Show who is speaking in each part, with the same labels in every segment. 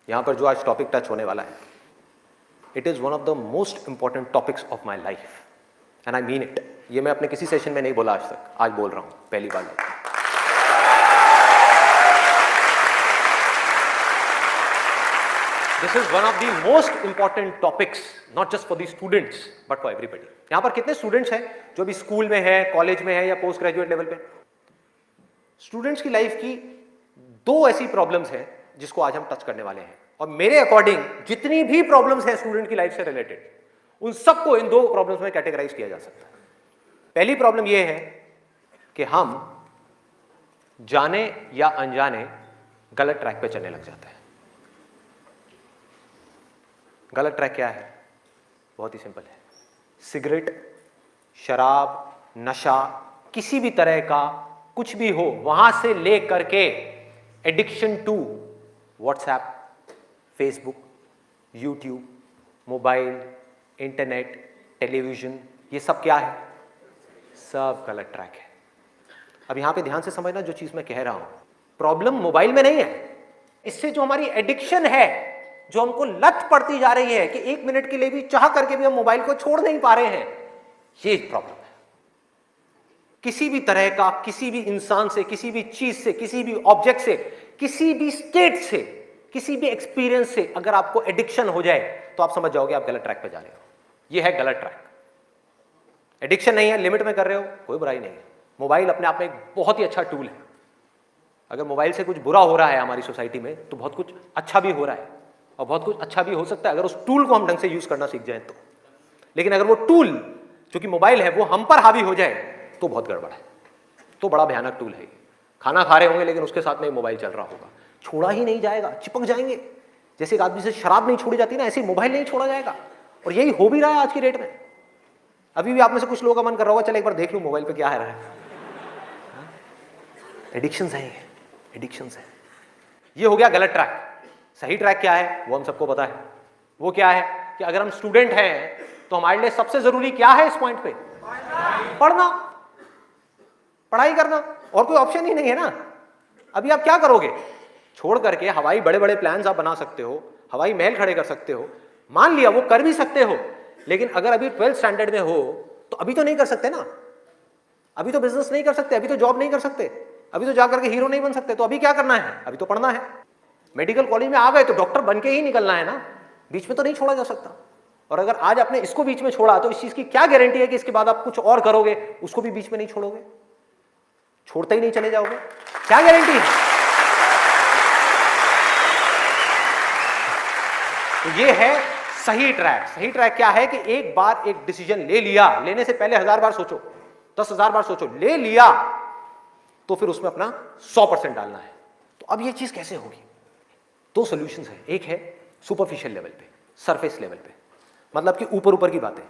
Speaker 1: यहां पर जो आज टॉपिक टच होने वाला है, it is one of the most important topics of my life and I mean it. ये मैं अपने किसी सेशन में नहीं बोला आज तक, आज बोल रहा हूं पहली बार। This is one of the most important topics, not just for the students but for everybody. यहां पर कितने स्टूडेंट्स हैं जो भी स्कूल में है, कॉलेज में है या पोस्ट ग्रेजुएट लेवल पे? स्टूडेंट्स की लाइफ की दो ऐसी प्रॉब्लम्स हैं जिसको आज हम टच करने वाले हैं, और मेरे अकॉर्डिंग जितनी भी प्रॉब्लम्स हैं स्टूडेंट की लाइफ से रिलेटेड, उन सबको इन दो प्रॉब्लम्स में कैटेगराइज किया जा सकता है। पहली प्रॉब्लम यह है कि हम जाने या अनजाने गलत ट्रैक पे चलने लग जाते हैं। गलत ट्रैक क्या है? बहुत ही सिंपल है। सिगरेट, शराब, नशा, किसी भी तरह का कुछ भी हो, वहां से ले करके addiction to WhatsApp, Facebook, YouTube, mobile, internet, television, ये सब क्या है? सब गलत ट्रैक है। अब यहां पे ध्यान से समझना जो चीज मैं कह रहा हूं। प्रॉब्लम मोबाइल में नहीं है, इससे जो हमारी एडिक्शन है, जो हमको लत पड़ती जा रही है कि एक मिनट के लिए भी चाह करके भी हम मोबाइल को छोड़ नहीं पा रहे हैं, ये प्रॉब्लम है। किसी भी तरह का, किसी भी इंसान से, किसी भी चीज से, किसी भी ऑब्जेक्ट से, किसी भी स्टेट से, किसी भी एक्सपीरियंस से अगर आपको एडिक्शन हो जाए तो आप समझ जाओगे आप गलत ट्रैक पे जा रहे हो। ये है गलत ट्रैक। एडिक्शन नहीं है, लिमिट में कर रहे हो, कोई बुराई नहीं है। मोबाइल अपने आप में एक बहुत ही अच्छा टूल है। अगर मोबाइल से कुछ बुरा हो रहा है हमारी सोसाइटी में, तो बहुत कुछ अच्छा भी हो रहा है, और बहुत कुछ अच्छा भी हो सकता है अगर उस टूल को हम ढंग से यूज करना सीख जाए तो। लेकिन अगर वो टूल जो कि मोबाइल है वो हम पर हावी हो जाए तो बहुत गड़बड़ है, तो बड़ा भयानक टूल है। खाना खा रहे होंगे लेकिन उसके साथ में मोबाइल चल रहा होगा, छोड़ा ही नहीं जाएगा, चिपक जाएंगे। जैसे एक आदमी से शराब नहीं छोड़ी जाती ना, ऐसे मोबाइल नहीं छोड़ा जाएगा। और यही हो भी रहा है आज की डेट में। अभी भी आप में से कुछ लोगों का मन कर रहा होगा चल एक बार देख लूं मोबाइल पे क्या है रहा है। एडिक्शंस है, एडिक्शंस है। ये हो गया गलत ट्रैक। सही ट्रैक क्या है वो हम सबको पता है। वो क्या है कि अगर हम स्टूडेंट हैं तो हमारे लिए सबसे जरूरी क्या है इस पॉइंट पे? पढ़ना, पढ़ाई करना, और कोई ऑप्शन ही नहीं है ना। अभी आप क्या करोगे? छोड़ करके हवाई बड़े बड़े प्लान्स आप बना सकते हो, हवाई महल खड़े कर सकते हो, मान लिया वो कर भी सकते हो, लेकिन अगर अभी 12th स्टैंडर्ड में हो तो अभी तो नहीं कर सकते ना। अभी तो बिजनेस नहीं कर सकते, अभी तो जॉब नहीं कर सकते, अभी तो जाकर के हीरो नहीं बन सकते। तो अभी क्या करना है? अभी तो पढ़ना है। मेडिकल कॉलेज में आ गए तो डॉक्टर बन के ही निकलना है ना, बीच में तो नहीं छोड़ा जा सकता। और अगर आज आपने इसको बीच में छोड़ा तो इस चीज की क्या गारंटी है कि इसके बाद आप कुछ और करोगे, उसको भी बीच में नहीं छोड़ोगे, छोड़ते ही नहीं चले जाओगे? क्या गारंटी है? तो ये है सही ट्रैक। सही ट्रैक क्या है कि एक बार एक डिसीजन ले लिया, लेने से पहले 1000 बार सोचो, 10,000 बार सोचो, ले लिया तो फिर उसमें अपना 100% डालना है। तो अब ये चीज कैसे होगी? दो सॉल्यूशंस है। एक है सुपरफिशियल लेवल पे, सरफेस लेवल पे, मतलब कि ऊपर ऊपर की बातें।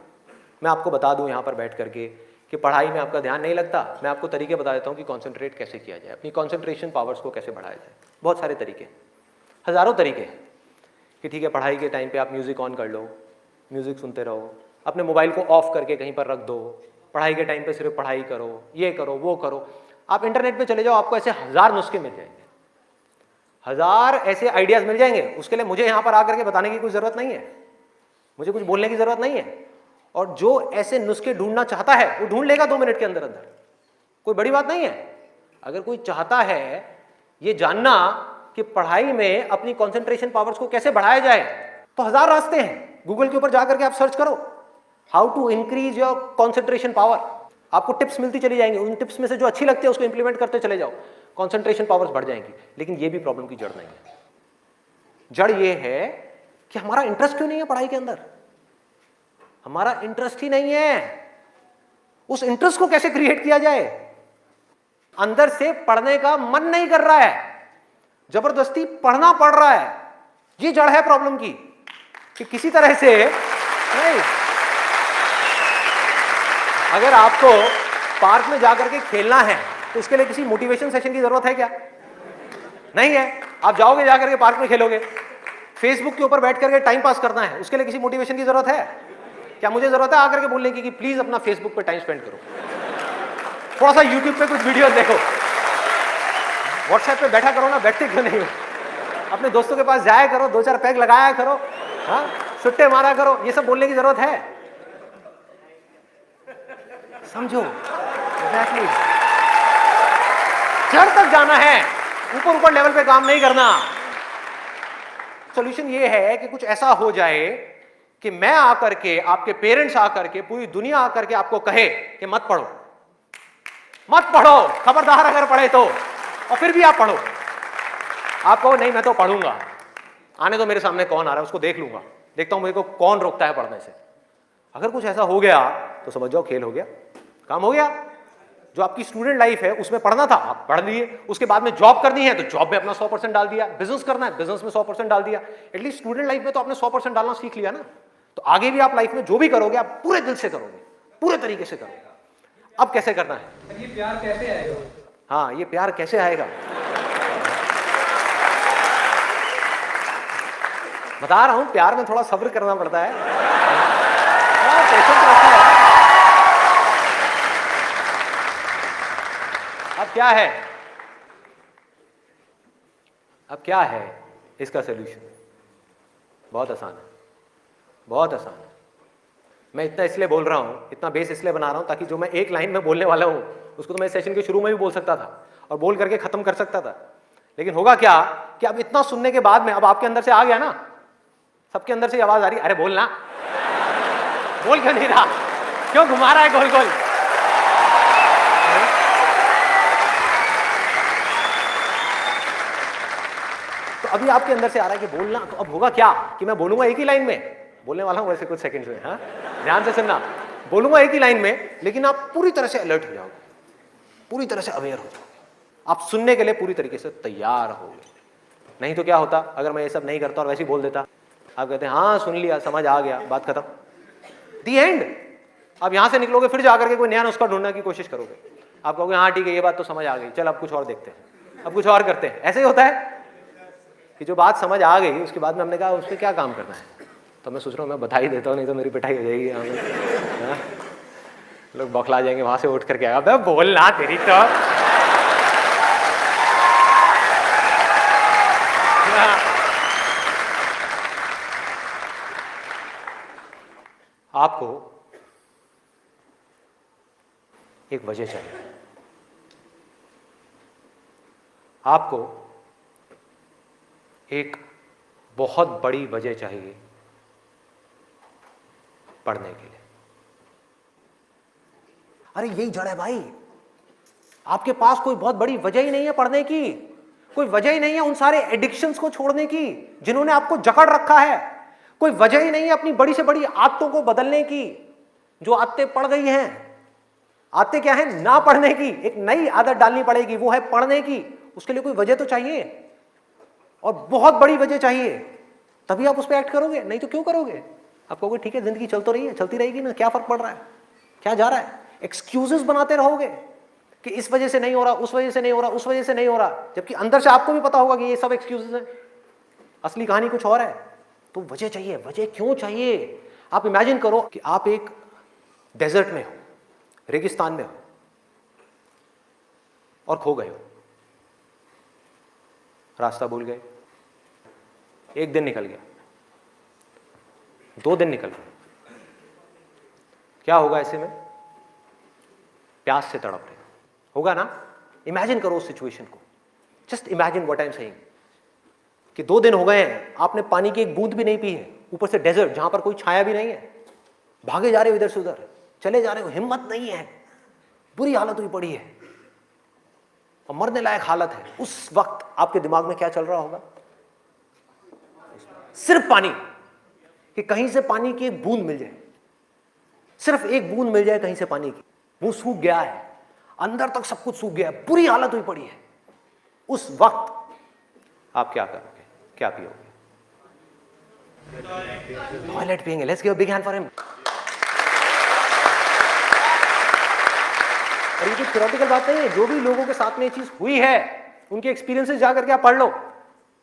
Speaker 1: मैं आपको बता दूं यहां पर बैठ करके कि पढ़ाई में आपका ध्यान नहीं लगता, मैं आपको तरीके बता देता हूं कि कॉन्सेंट्रेट कैसे किया जाए, अपनी कॉन्सेंट्रेशन पावर्स को कैसे बढ़ाया जाए। बहुत सारे तरीके, हजारों तरीके हैं कि ठीक है पढ़ाई के टाइम पे आप म्यूजिक ऑन कर लो, म्यूजिक सुनते रहो, अपने मोबाइल को ऑफ करके कहीं पर रख दो, पढ़ाई के टाइम पे सिर्फ पढ़ाई करो, ये करो वो करो। आप इंटरनेट पे चले जाओ, आपको ऐसे 1000 नुस्खे मिल जाएंगे, 1000 ऐसे आइडियाज मिल जाएंगे। उसके लिए मुझे यहां पर आकर के बताने की कोई जरूरत नहीं है, मुझे कुछ बोलने की जरूरत नहीं है। और जो ऐसे नुस्खे ढूंढना चाहता है वो ढूंढ लेगा 2 मिनट के अंदर अंदर, कोई बड़ी बात नहीं है। अगर कोई चाहता है ये जानना कि पढ़ाई में अपनी कंसंट्रेशन पावर्स को कैसे बढ़ाया जाए, तो 1000 रास्ते हैं। गूगल के ऊपर जाकर के आप सर्च करो how to increase your concentration power, आपको टिप्स मिलती चली जाएंगी। उन टिप्स में से जो अच्छी लगती है उसको इंप्लीमेंट करते चले जाओ, कंसंट्रेशन पावर्स बढ़ जाएंगी। लेकिन ये भी प्रॉब्लम की जड़ नहीं है। जड़ ये है कि हमारा इंटरेस्ट क्यों नहीं है पढ़ाई के अंदर? हमारा इंटरेस्ट ही नहीं है। उस इंटरेस्ट को कैसे क्रिएट किया जाए? अंदर से पढ़ने का मन नहीं कर रहा है, जबरदस्ती पढ़ना पड़ रहा है। ये जड़ है प्रॉब्लम की कि किसी तरह से नहीं। अगर आपको पार्क में जाकर के खेलना है तो उसके लिए किसी मोटिवेशन सेशन की जरूरत है क्या? नहीं है। आप जाओगे जाकर के पार्क में खेलोगे। फेसबुक के ऊपर बैठ करके टाइम पास करना है, उसके लिए किसी मोटिवेशन की जरूरत है क्या? मुझे जरूरत है आकर के बोलने की कि प्लीज अपना फेसबुक पे टाइम स्पेंड करो, थोड़ा सा यूट्यूब पे कुछ वीडियो देखो, व्हाट्सएप पे बैठा करो ना, बैठते क्यों नहीं हो? अपने दोस्तों के पास जाया करो, 2-4 पैग लगाया करो, हाँ, सुट्टे मारा करो, ये सब बोलने की जरूरत है? समझो, एग्जैक्टली। जड़ तक जाना है, ऊपर ऊपर लेवल पे काम नहीं करना। सॉल्यूशन ये है कि कुछ ऐसा हो जाए कि मैं आकर के, आपके पेरेंट्स आकर के, पूरी दुनिया आकर के आपको कहे कि मत पढ़ो, मत पढ़ो, खबरदार अगर पढ़े तो, और फिर भी आप पढ़ो। आप कहो नहीं मैं तो पढ़ूंगा, आने तो मेरे सामने कौन आ रहा है उसको देख लूंगा, देखता हूं मेरे को कौन रोकता है पढ़ने से। अगर कुछ ऐसा हो गया तो समझ जाओ खेल हो गया, काम हो गया। जो आपकी स्टूडेंट लाइफ है उसमें पढ़ना था, आप पढ़ लिए, उसके बाद में जॉब करनी है तो जॉब में अपना 100% डाल दिया, बिजनेस करना है बिजनेस में 100% डाल दिया। एटलीस्ट स्टूडेंट लाइफ में तो आपने 100% डालना सीख लिया ना, तो आगे भी आप लाइफ में जो भी करोगे आप पूरे दिल से करोगे, पूरे तरीके से करोगे। अब कैसे करना है?
Speaker 2: ये प्यार कैसे आएगा?
Speaker 1: हाँ, ये प्यार कैसे आएगा? बता रहा हूं, प्यार में थोड़ा सब्र करना पड़ता है, पेशेंस रखना है। अब क्या है? अब क्या है इसका सलूशन? बहुत आसान है, बहुत आसान है। मैं इतना इसलिए बोल रहा हूं, इतना बेस इसलिए बना रहा हूं ताकि जो मैं एक लाइन में बोलने वाला हूं उसको तो मैं सेशन के शुरू में भी बोल सकता था और बोल करके खत्म कर सकता था। लेकिन होगा क्या कि अब इतना सुनने के बाद में अब आपके अंदर से आ गया ना, सबके अंदर से आवाज आ रही, अरे बोलना, बोल क्यों नहीं रहा, क्यों घुमा रहा है गोल गोल? तो अभी आपके अंदर से आ रहा है कि बोलना, तो अब होगा क्या कि मैं बोलूंगा एक ही लाइन में, बोलने वाला हूं वैसे कुछ सेकंड्स में, हाँ ध्यान से सुनना, बोलूंगा एक ही लाइन में, लेकिन आप पूरी तरह से अलर्ट हो जाओगे, पूरी तरह से अवेयर हो जाओगे, आप सुनने के लिए पूरी तरीके से तैयार होगे। नहीं तो क्या होता अगर मैं ये सब नहीं करता और वैसे ही बोल देता, आप कहते हैं हाँ सुन लिया, समझ आ गया, बात खत्म, दी एंड। अब यहां से निकलोगे फिर जाकर के कोई नया नुस्खा ढूंढने की कोशिश करोगे, आप कहोगे हाँ ठीक है ये बात तो समझ आ गई, चल अब कुछ और देखते हैं, अब कुछ और करते हैं। ऐसे ही होता है कि जो बात समझ आ गई उसके बाद में हमने कहा उस पर क्या काम करना है, तो मैं सोच रहा हूँ मैं बता ही देता हूँ, नहीं तो मेरी पिटाई हो जाएगी यहाँ में, लोग बौखला जाएंगे, वहां से उठ करके आएगा बोलना तेरी तो। आपको एक वजह चाहिए, आपको एक बहुत बड़ी वजह चाहिए पढ़ने के लिए। अरे यही जड़ है भाई, आपके पास कोई बहुत बड़ी वजह ही नहीं है पढ़ने की, कोई वजह ही नहीं है उन सारे एडिक्शंस को छोड़ने की जिन्होंने आपको जकड़ रखा है, कोई वजह ही नहीं है अपनी बड़ी से बड़ी आदतों को बदलने की, जो आदतें पड़ गई हैं। आदतें क्या है? ना पढ़ने की, एक नई आदत डालनी पड़ेगी, वो है पढ़ने की। उसके लिए कोई वजह तो चाहिए, और बहुत बड़ी वजह चाहिए, तभी आप उस पर एक्ट करोगे, नहीं तो क्यों करोगे? आप कहोगे ठीक है जिंदगी चल तो रही है, चलती रहेगी ना, क्या फर्क पड़ रहा है, क्या जा रहा है? एक्सक्यूजेस बनाते रहोगे कि इस वजह से नहीं हो रहा, उस वजह से नहीं हो रहा, उस वजह से नहीं हो रहा, जबकि अंदर से आपको भी पता होगा कि ये सब एक्सक्यूजेस हैं, असली कहानी कुछ और है। तो वजह चाहिए। वजह क्यों चाहिए? आप इमेजिन करो कि आप एक डेजर्ट में हो, रेगिस्तान में हो और खो गए हो, रास्ता भूल गए, एक दिन निकल गया, 2 दिन निकल गए, क्या होगा ऐसे में? प्यास से तड़प रहे होगा ना? इमेजिन करो उस सिचुएशन को, just imagine what I am saying कि 2 दिन हो गए हैं, आपने पानी की एक बूंद भी नहीं पी है, ऊपर से डेजर्ट जहां पर कोई छाया भी नहीं है, भागे जा रहे हो इधर से उधर, चले जा रहे हो, हिम्मत नहीं है, बुरी हालत हुई पड़ी है और मरने लायक हालत है। उस वक्त आपके दिमाग में क्या चल रहा होगा? सिर्फ पानी, कि कहीं से पानी की एक बूंद मिल जाए, सिर्फ एक बूंद मिल जाए कहीं से पानी की। वो सूख गया है, अंदर तक सब कुछ सूख गया है, बुरी हालत हुई पड़ी है। उस वक्त आप क्या करोगे? क्या पियोगे? टॉयलेट पिएंगे। Let's give a big hand for him. और ये कुछ थ्योरेटिकल बात नहीं है, जो भी लोगों के साथ में ये चीज हुई है उनके एक्सपीरियंसेस जाकर के आप पढ़ लो,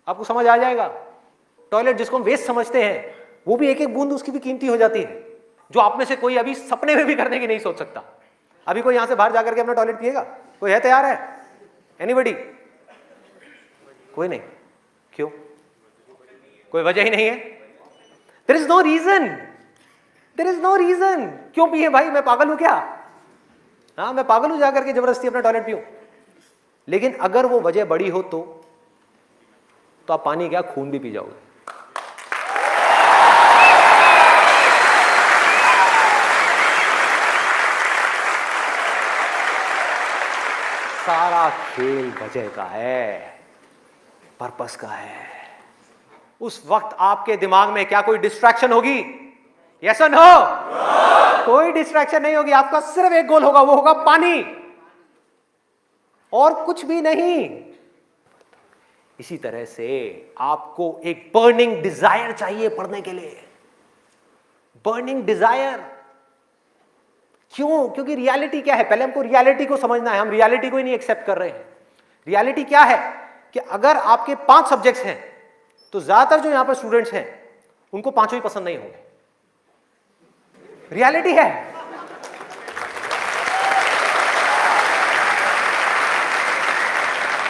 Speaker 1: आपको समझ आ जाएगा। टॉयलेट जिसको हम वेस्ट समझते हैं, वो भी एक एक बूंद उसकी भी कीमती हो जाती है, जो आप में से कोई अभी सपने में भी करने की नहीं सोच सकता। अभी कोई यहां से बाहर जाकर के अपना टॉयलेट पिएगा? कोई है तैयार है? एनीबडी? कोई नहीं। क्यों? कोई वजह ही नहीं है। There is no reason, there is no reason. क्यों पिए भाई, मैं पागल हूं क्या? हाँ, मैं पागल हूं जाकर के जबरदस्ती अपना टॉयलेट पीऊं? लेकिन अगर वो वजह बड़ी हो तो आप पानी क्या, खून भी पी जाओगे। सारा खेल वजह का है, पर्पस का है। उस वक्त आपके दिमाग में क्या कोई डिस्ट्रैक्शन होगी? यस और नो? कोई डिस्ट्रैक्शन नहीं होगी। आपका सिर्फ एक गोल होगा, वो होगा पानी, और कुछ भी नहीं। इसी तरह से आपको एक बर्निंग डिजायर चाहिए पढ़ने के लिए। बर्निंग डिजायर क्यों? क्योंकि रियलिटी क्या है, पहले हमको रियलिटी को समझना है। हम रियलिटी को ही नहीं एक्सेप्ट कर रहे हैं। रियलिटी क्या है कि अगर आपके 5 सब्जेक्ट्स हैं तो ज्यादातर जो यहां पर स्टूडेंट्स हैं उनको 5 ही पसंद नहीं होंगे। रियलिटी है।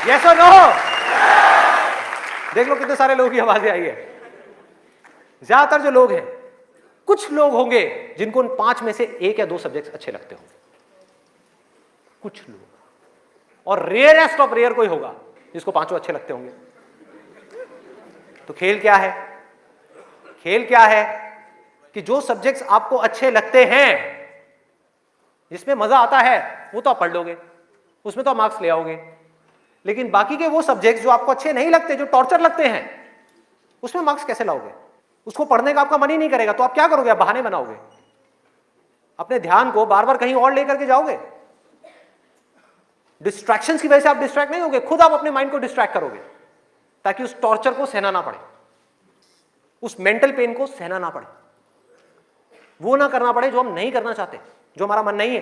Speaker 1: यस और नो? देख लो कितने सारे लोगों की आवाजें आई है। ज्यादातर जो लोग हैं, कुछ लोग होंगे जिनको उन 5 में से 1 या 2 सब्जेक्ट्स अच्छे लगते होंगे, कुछ लोग, और रेयरेस्ट ऑफ रेयर कोई होगा जिसको 5 अच्छे लगते होंगे। तो खेल क्या है? खेल क्या है कि जो सब्जेक्ट्स आपको अच्छे लगते हैं, जिसमें मजा आता है, वो तो आप पढ़ लोगे, उसमें तो आप मार्क्स ले आओगे। लेकिन बाकी के वो सब्जेक्ट्स जो आपको अच्छे नहीं लगते, जो टॉर्चर लगते हैं, उसमें मार्क्स कैसे लाओगे? उसको पढ़ने का आपका मन ही नहीं करेगा, तो आप क्या करोगे? आप बहाने बनाओगे, अपने ध्यान को बार बार कहीं और लेकर के जाओगे। डिस्ट्रैक्शंस की वजह से आप डिस्ट्रैक्ट नहीं होगे, खुद आप अपने माइंड को डिस्ट्रैक्ट करोगे ताकि उस टॉर्चर को सहना ना पड़े, उस मेंटल पेन को सहना ना पड़े, वो ना करना पड़े जो हम नहीं करना चाहते, जो हमारा मन नहीं है।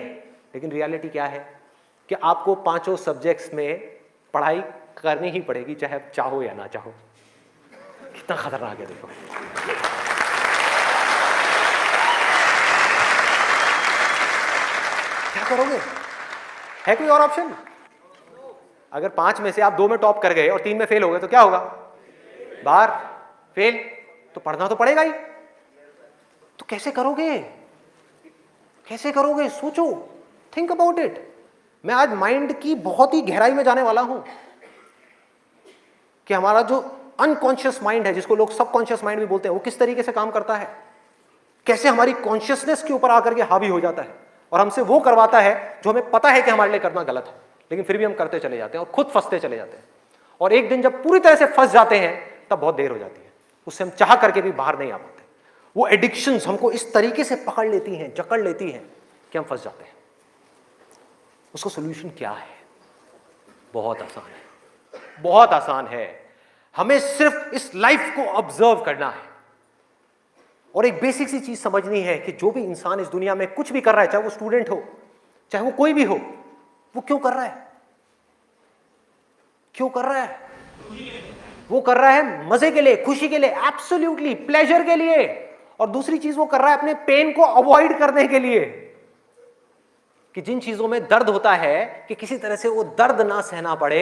Speaker 1: लेकिन रियलिटी क्या है कि आपको 5 सब्जेक्ट्स में पढ़ाई करनी ही पड़ेगी, चाहे आप चाहो या ना चाहो। कितना खतरनाक है देखो। क्या करोगे? है कोई और ऑप्शन? अगर 5 में से आप 2 में टॉप कर गए और 3 में फेल हो गए तो क्या होगा? बाहर, फेल। तो पढ़ना तो पड़ेगा ही। तो कैसे करोगे? कैसे करोगे? सोचो, थिंक अबाउट इट। मैं आज माइंड की बहुत ही गहराई में जाने वाला हूं कि हमारा जो अनकॉन्शियस माइंड है, जिसको लोग सबकॉन्शियस माइंड भी बोलते हैं, वो किस तरीके से काम करता है, कैसे हमारी कॉन्शियसनेस के ऊपर आकर के हावी हो जाता है और हमसे वो करवाता है जो हमें पता है कि हमारे लिए करना गलत है, लेकिन फिर भी हम करते चले जाते हैं और खुद फंसते चले जाते हैं। और एक दिन जब पूरी तरह से फंस जाते हैं तब बहुत देर हो जाती है, उससे हम चाह करके भी बाहर नहीं आ पाते। वो एडिक्शंस हमको इस तरीके से पकड़ लेती हैं, जकड़ लेती हैं कि हम फंस जाते हैं। उसका सॉल्यूशन क्या है? बहुत आसान है, बहुत आसान है। हमें सिर्फ इस लाइफ को ऑब्जर्व करना है और एक बेसिक सी चीज समझनी है कि जो भी इंसान इस दुनिया में कुछ भी कर रहा है, चाहे वो स्टूडेंट हो, चाहे वो कोई भी हो, वो क्यों कर रहा है? क्यों कर रहा है? वो कर रहा है मजे के लिए, खुशी के लिए, एब्सोल्युटली प्लेजर के लिए। और दूसरी चीज वो कर रहा है अपने पेन को अवॉइड करने के लिए, कि जिन चीजों में दर्द होता है कि किसी तरह से वो दर्द ना सहना पड़े,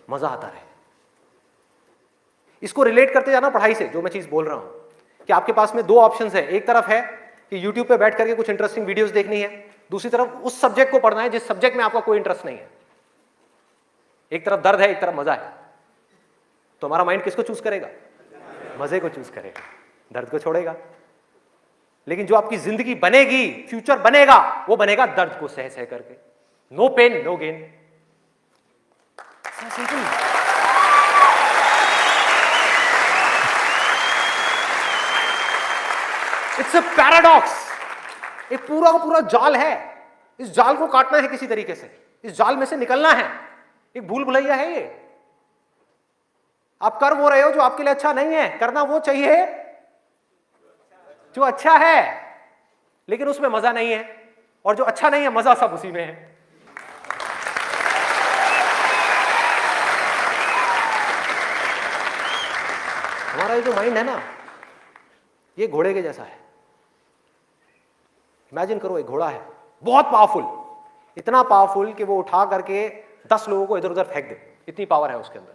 Speaker 1: मजा आता रहे। इसको रिलेट करते जाना पढ़ाई से, जो मैं चीज बोल रहा हूं कि आपके पास में 2 ऑप्शंस है। एक तरफ है कि YouTube पे बैठ करके कुछ इंटरेस्टिंग वीडियोस देखनी है, दूसरी तरफ उस सब्जेक्ट को पढ़ना है जिस सब्जेक्ट में आपका कोई इंटरेस्ट नहीं है। एक तरफ दर्द है, एक तरफ मजा है, तो हमारा माइंड किसको चूज करेगा? मजे को चूज करेगा, दर्द को छोड़ेगा। लेकिन जो आपकी जिंदगी बनेगी, फ्यूचर बनेगा, वो बनेगा दर्द को सह सह करके। No pain no gain. It's a paradox. एक पूरा का पूरा जाल है, इस जाल को काटना है किसी तरीके से, इस जाल में से निकलना है। एक भूल भुलैया है ये। आप कर वो रहे हो जो आपके लिए अच्छा नहीं है, करना वो चाहिए जो अच्छा है, लेकिन उसमें मजा नहीं है, और जो अच्छा नहीं है मजा सब उसी में है। हमारा ये जो माइंड है ना, ये घोड़े के जैसा है। इमेजिन करो, एक घोड़ा है बहुत पावरफुल, इतना पावरफुल कि वो उठा करके 10 लोगों को इधर उधर फेंक दे, इतनी पावर है उसके अंदर।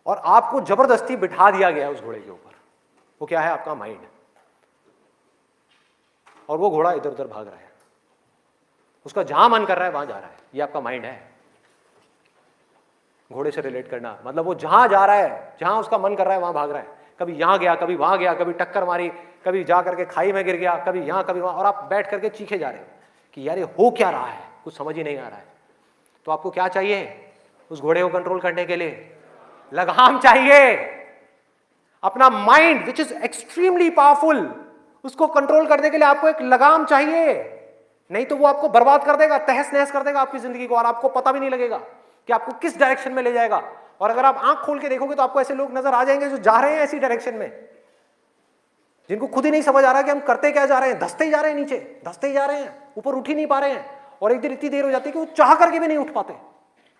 Speaker 1: और आपको जबरदस्ती बिठा दिया गया है उस घोड़े के ऊपर। वो क्या है? आपका माइंड। और वो घोड़ा इधर उधर भाग रहा है, उसका जहां मन कर रहा है वहां जा रहा है। ये आपका माइंड है। घोड़े से रिलेट करना मतलब वो जहां जा रहा है, जहां उसका मन कर रहा है वहां भाग रहा है। कभी यहां गया, कभी वहां गया, कभी टक्कर मारी, कभी जा करके खाई में गिर गया, कभी यहां कभी वहां, और आप बैठ करके चीखे जा रहे हो कि यार ये हो क्या रहा है, कुछ समझ ही नहीं आ रहा है। तो आपको क्या चाहिए उस घोड़े को कंट्रोल करने के लिए? लगाम चाहिए। अपना mind which is extremely powerful, उसको कंट्रोल करने के लिए आपको एक लगाम चाहिए। नहीं तो वो आपको बर्बाद कर देगा, तहस नहस कर देगा आपकी जिंदगी को, और आपको पता भी नहीं लगेगा कि आपको किस डायरेक्शन में ले जाएगा। और अगर आप आंख खोल के देखोगे तो आपको ऐसे लोग नजर आ जाएंगे जो जा रहे हैं ऐसी डायरेक्शन में, जिनको खुद ही नहीं समझ आ रहा कि हम करते क्या जा रहे हैं, धंसते ही जा रहे हैं, नीचे धंसते ही जा रहे हैं, ऊपर उठ ही नहीं पा रहे हैं। और एक दिन इतनी देर हो जाती है कि वो चाह करके भी नहीं उठ पाते।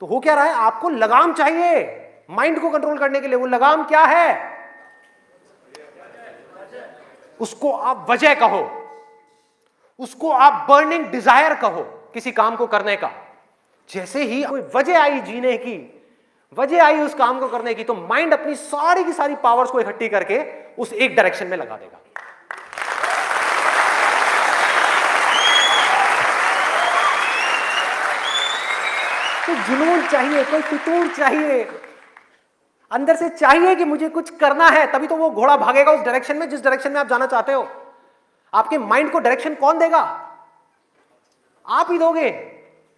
Speaker 1: तो हो क्या रहा है? आपको लगाम चाहिए माइंड को कंट्रोल करने के लिए। वो लगाम क्या है? उसको आप वजह कहो, उसको आप बर्निंग डिजायर कहो किसी काम को करने का। जैसे ही कोई वजह आई जीने की, वजह आई उस काम को करने की, तो माइंड अपनी सारी की सारी पावर्स को इकट्ठी करके उस एक डायरेक्शन में लगा देगा। तो जुनून चाहिए, कोई फितूर चाहिए, अंदर से चाहिए कि मुझे कुछ करना है, तभी तो वो घोड़ा भागेगा उस डायरेक्शन में जिस डायरेक्शन में आप जाना चाहते हो। आपके माइंड को डायरेक्शन कौन देगा? आप ही दोगे।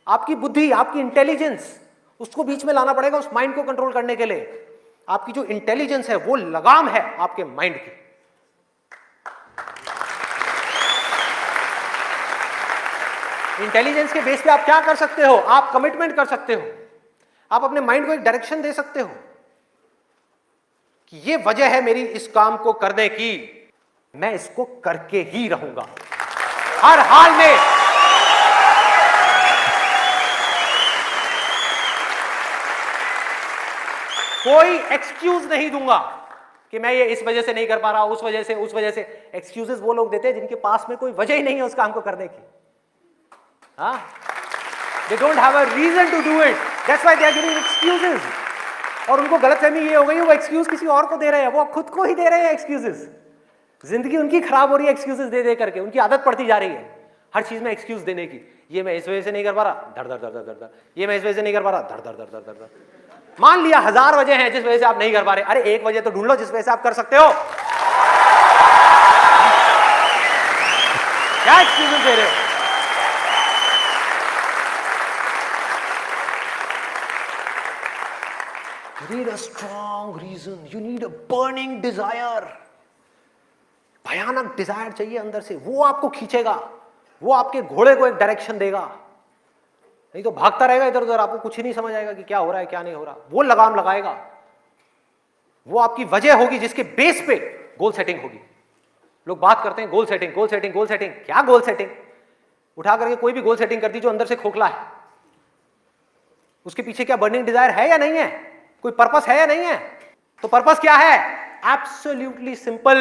Speaker 1: आपकी बुद्धि, आपकी इंटेलिजेंस, उसको बीच में लाना पड़ेगा उस माइंड को कंट्रोल करने के लिए। आपकी जो इंटेलिजेंस है वो लगाम है आपके माइंड की। इंटेलिजेंस के बेस पे आप क्या कर सकते हो? आप कमिटमेंट कर सकते हो, आप अपने माइंड को एक डायरेक्शन दे सकते हो कि ये वजह है मेरी इस काम को करने की, मैं इसको करके ही रहूंगा हर हाल में। कोई एक्सक्यूज नहीं दूंगा कि मैं ये इस वजह से नहीं कर पा रहा, उस वजह से। एक्सक्यूजेस वो लोग देते हैं जिनके पास में कोई वजह ही नहीं है उस काम को करने की। They don't have a reason to do it. That's why they are giving excuses. और उनको गलतफहमी ये हो गई वो एक्सक्यूज किसी और को दे रहे हैं, वो खुद को ही दे रहे हैं एक्सक्यूजेस। जिंदगी उनकी खराब हो रही है एक्सक्यूजेस दे दे करके, उनकी आदत पड़ती जा रही है हर चीज में एक्सक्यूज देने की। ये मैं इस वजह से नहीं कर पा रहा, धड़ धड़ धड़ धड़ धड़, ये मैं इस वजह से नहीं कर पा रहा, धड़ धड़ धड़ धड़ धड़। मान लिया 1000 वजह हैं जिस वजह से आप नहीं कर पा रहे, अरे एक वजह तो ढूंढ लो जिस वजह से आप कर सकते हो। क्या एक्सक्यूजेस दे रहे हो? You need a strong reason. You need a burning desire. भयानक डिजायर चाहिए अंदर से, वो आपको खींचेगा, वो आपके घोड़े को एक डायरेक्शन देगा। नहीं तो भागता रहेगा इधर उधर, आपको कुछ ही नहीं समझ आएगा कि क्या हो रहा है क्या नहीं हो रहा। वो लगाम लगाएगा, वो आपकी वजह होगी जिसके बेस पे गोल सेटिंग होगी। लोग बात करते हैं goal setting, goal setting, goal setting. क्या गोल सेटिंग? उठा करके कोई भी गोल सेटिंग कर दी जो अंदर से खोखला है, उसके पीछे क्या बर्निंग डिजायर है या नहीं है? कोई पर्पस है या नहीं है? तो पर्पस क्या है? Absolutely simple.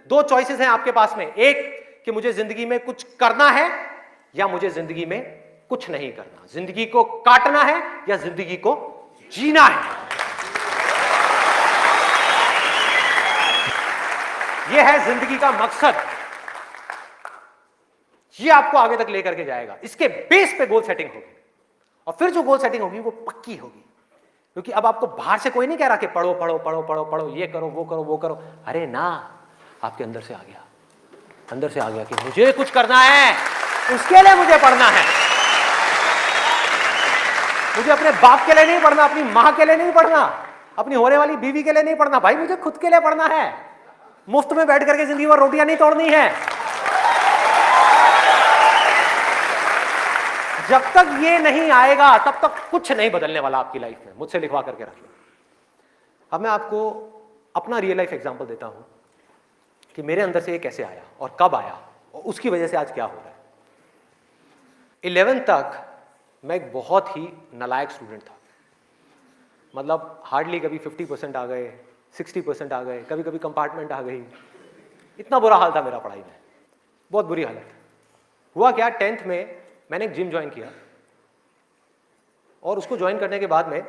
Speaker 1: 2 चॉइसेस हैं आपके पास में, एक कि मुझे जिंदगी में कुछ करना है या मुझे जिंदगी में कुछ नहीं करना। जिंदगी को काटना है या जिंदगी को जीना है। यह है जिंदगी का मकसद। यह आपको आगे तक लेकर के जाएगा। इसके बेस पे गोल सेटिंग होगी, और फिर जो गोल सेटिंग होगी वो पक्की होगी। क्योंकि अब आपको बाहर से कोई नहीं कह रहा कि पढ़ो पढ़ो पढ़ो पढ़ो पढ़ो, ये करो वो करो वो करो। अरे ना, आपके अंदर से आ गया, अंदर से आ गया कि मुझे कुछ करना है, उसके लिए मुझे पढ़ना है। मुझे अपने बाप के लिए नहीं पढ़ना, अपनी मां के लिए नहीं पढ़ना, अपनी होने वाली बीवी के लिए नहीं पढ़ना, भाई मुझे खुद के लिए पढ़ना है। मुफ्त में बैठ करके जिंदगी भर रोटियां नहीं तोड़नी है। जब तक ये नहीं आएगा तब तक कुछ नहीं बदलने वाला आपकी लाइफ में। मुझसे लिखवा करके रखिए। अब मैं आपको अपना रियल लाइफ एग्जांपल देता हूं कि मेरे अंदर से ये कैसे आया और कब आया और उसकी वजह से आज क्या हो रहा है। 11th तक मैं एक बहुत ही नालायक स्टूडेंट था। मतलब हार्डली कभी 50% आ गए, 60% आ गए, कभी कभी कंपार्टमेंट आ गई। इतना बुरा हाल था मेरा पढ़ाई में, बहुत बुरी हालत। हुआ क्या, 10th में मैंने एक जिम ज्वाइन किया, और उसको ज्वाइन करने के बाद में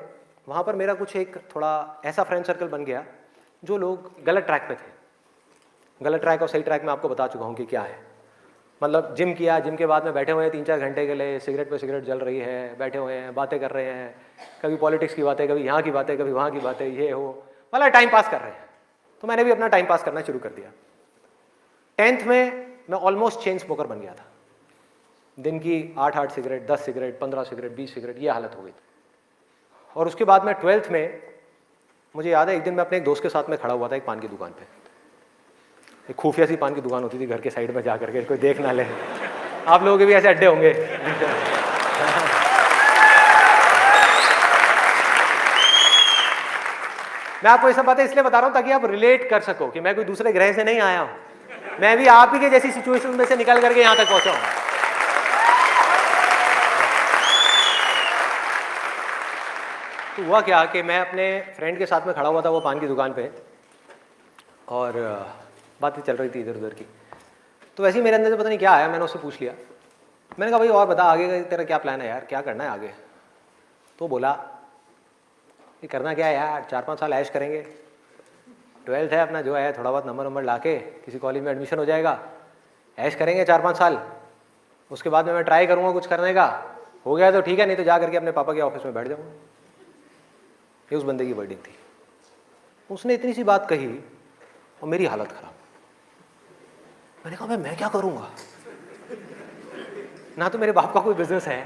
Speaker 1: वहाँ पर मेरा कुछ एक थोड़ा ऐसा फ्रेंड सर्कल बन गया जो लोग गलत ट्रैक पे थे। गलत ट्रैक और सही ट्रैक में आपको बता चुका हूँ कि क्या है। मतलब जिम किया, जिम के बाद में बैठे हुए हैं 3-4 घंटे के लिए, सिगरेट पे सिगरेट जल रही है, बैठे हुए हैं, बातें कर रहे हैं, कभी पॉलिटिक्स की बातें, कभी यहाँ की बातें, कभी वहाँ की बातें, ये हो, मतलब टाइम पास कर रहे हैं। तो मैंने भी अपना टाइम पास करना शुरू कर दिया। 10th में मैं ऑलमोस्ट चेन स्मोकर बन गया था। दिन की 8-8 सिगरेट, 10 सिगरेट, 15 सिगरेट, 20 सिगरेट, ये हालत हो गई। और उसके बाद में 12th में मुझे याद है, एक दिन मैं अपने एक दोस्त के साथ में खड़ा हुआ था एक पान की दुकान पे। एक खुफिया सी पान की दुकान होती थी घर के साइड में, जा करके कोई देख ना ले। आप लोगों के भी ऐसे अड्डे होंगे। मैं आपको ये सब बातें इसलिए बता रहा हूं ताकि आप रिलेट कर सको कि मैं कोई दूसरे ग्रह से नहीं आया हूं। मैं भी आप ही के जैसी सिचुएशन में से निकल करके यहां तक पहुंचा हूं। तो हुआ क्या कि मैं अपने फ्रेंड के साथ में खड़ा हुआ था वो पान की दुकान पे, और बातें चल रही थी इधर उधर की। तो वैसे ही मेरे अंदर से पता नहीं क्या आया, मैंने उससे पूछ लिया। मैंने कहा भाई और बता, आगे का तेरा क्या प्लान है यार, क्या करना है आगे? तो बोला ये करना क्या है यार, 4-5 साल ऐश करेंगे, 12th है अपना, जो है थोड़ा बहुत नंबर ला के किसी कॉलेज में एडमिशन हो जाएगा, ऐश करेंगे 4-5 साल, उसके बाद में मैं ट्राई करूँगा कुछ करने का, हो गया तो ठीक है, नहीं तो जा करके अपने पापा के ऑफिस में बैठ जाऊँगा। ये उस बंदे की वर्डिंग थी। उसने इतनी सी बात कही और मेरी हालत खराब। मैंने कहा भाई मैं क्या करूँगा, ना तो मेरे बाप का कोई बिजनेस है,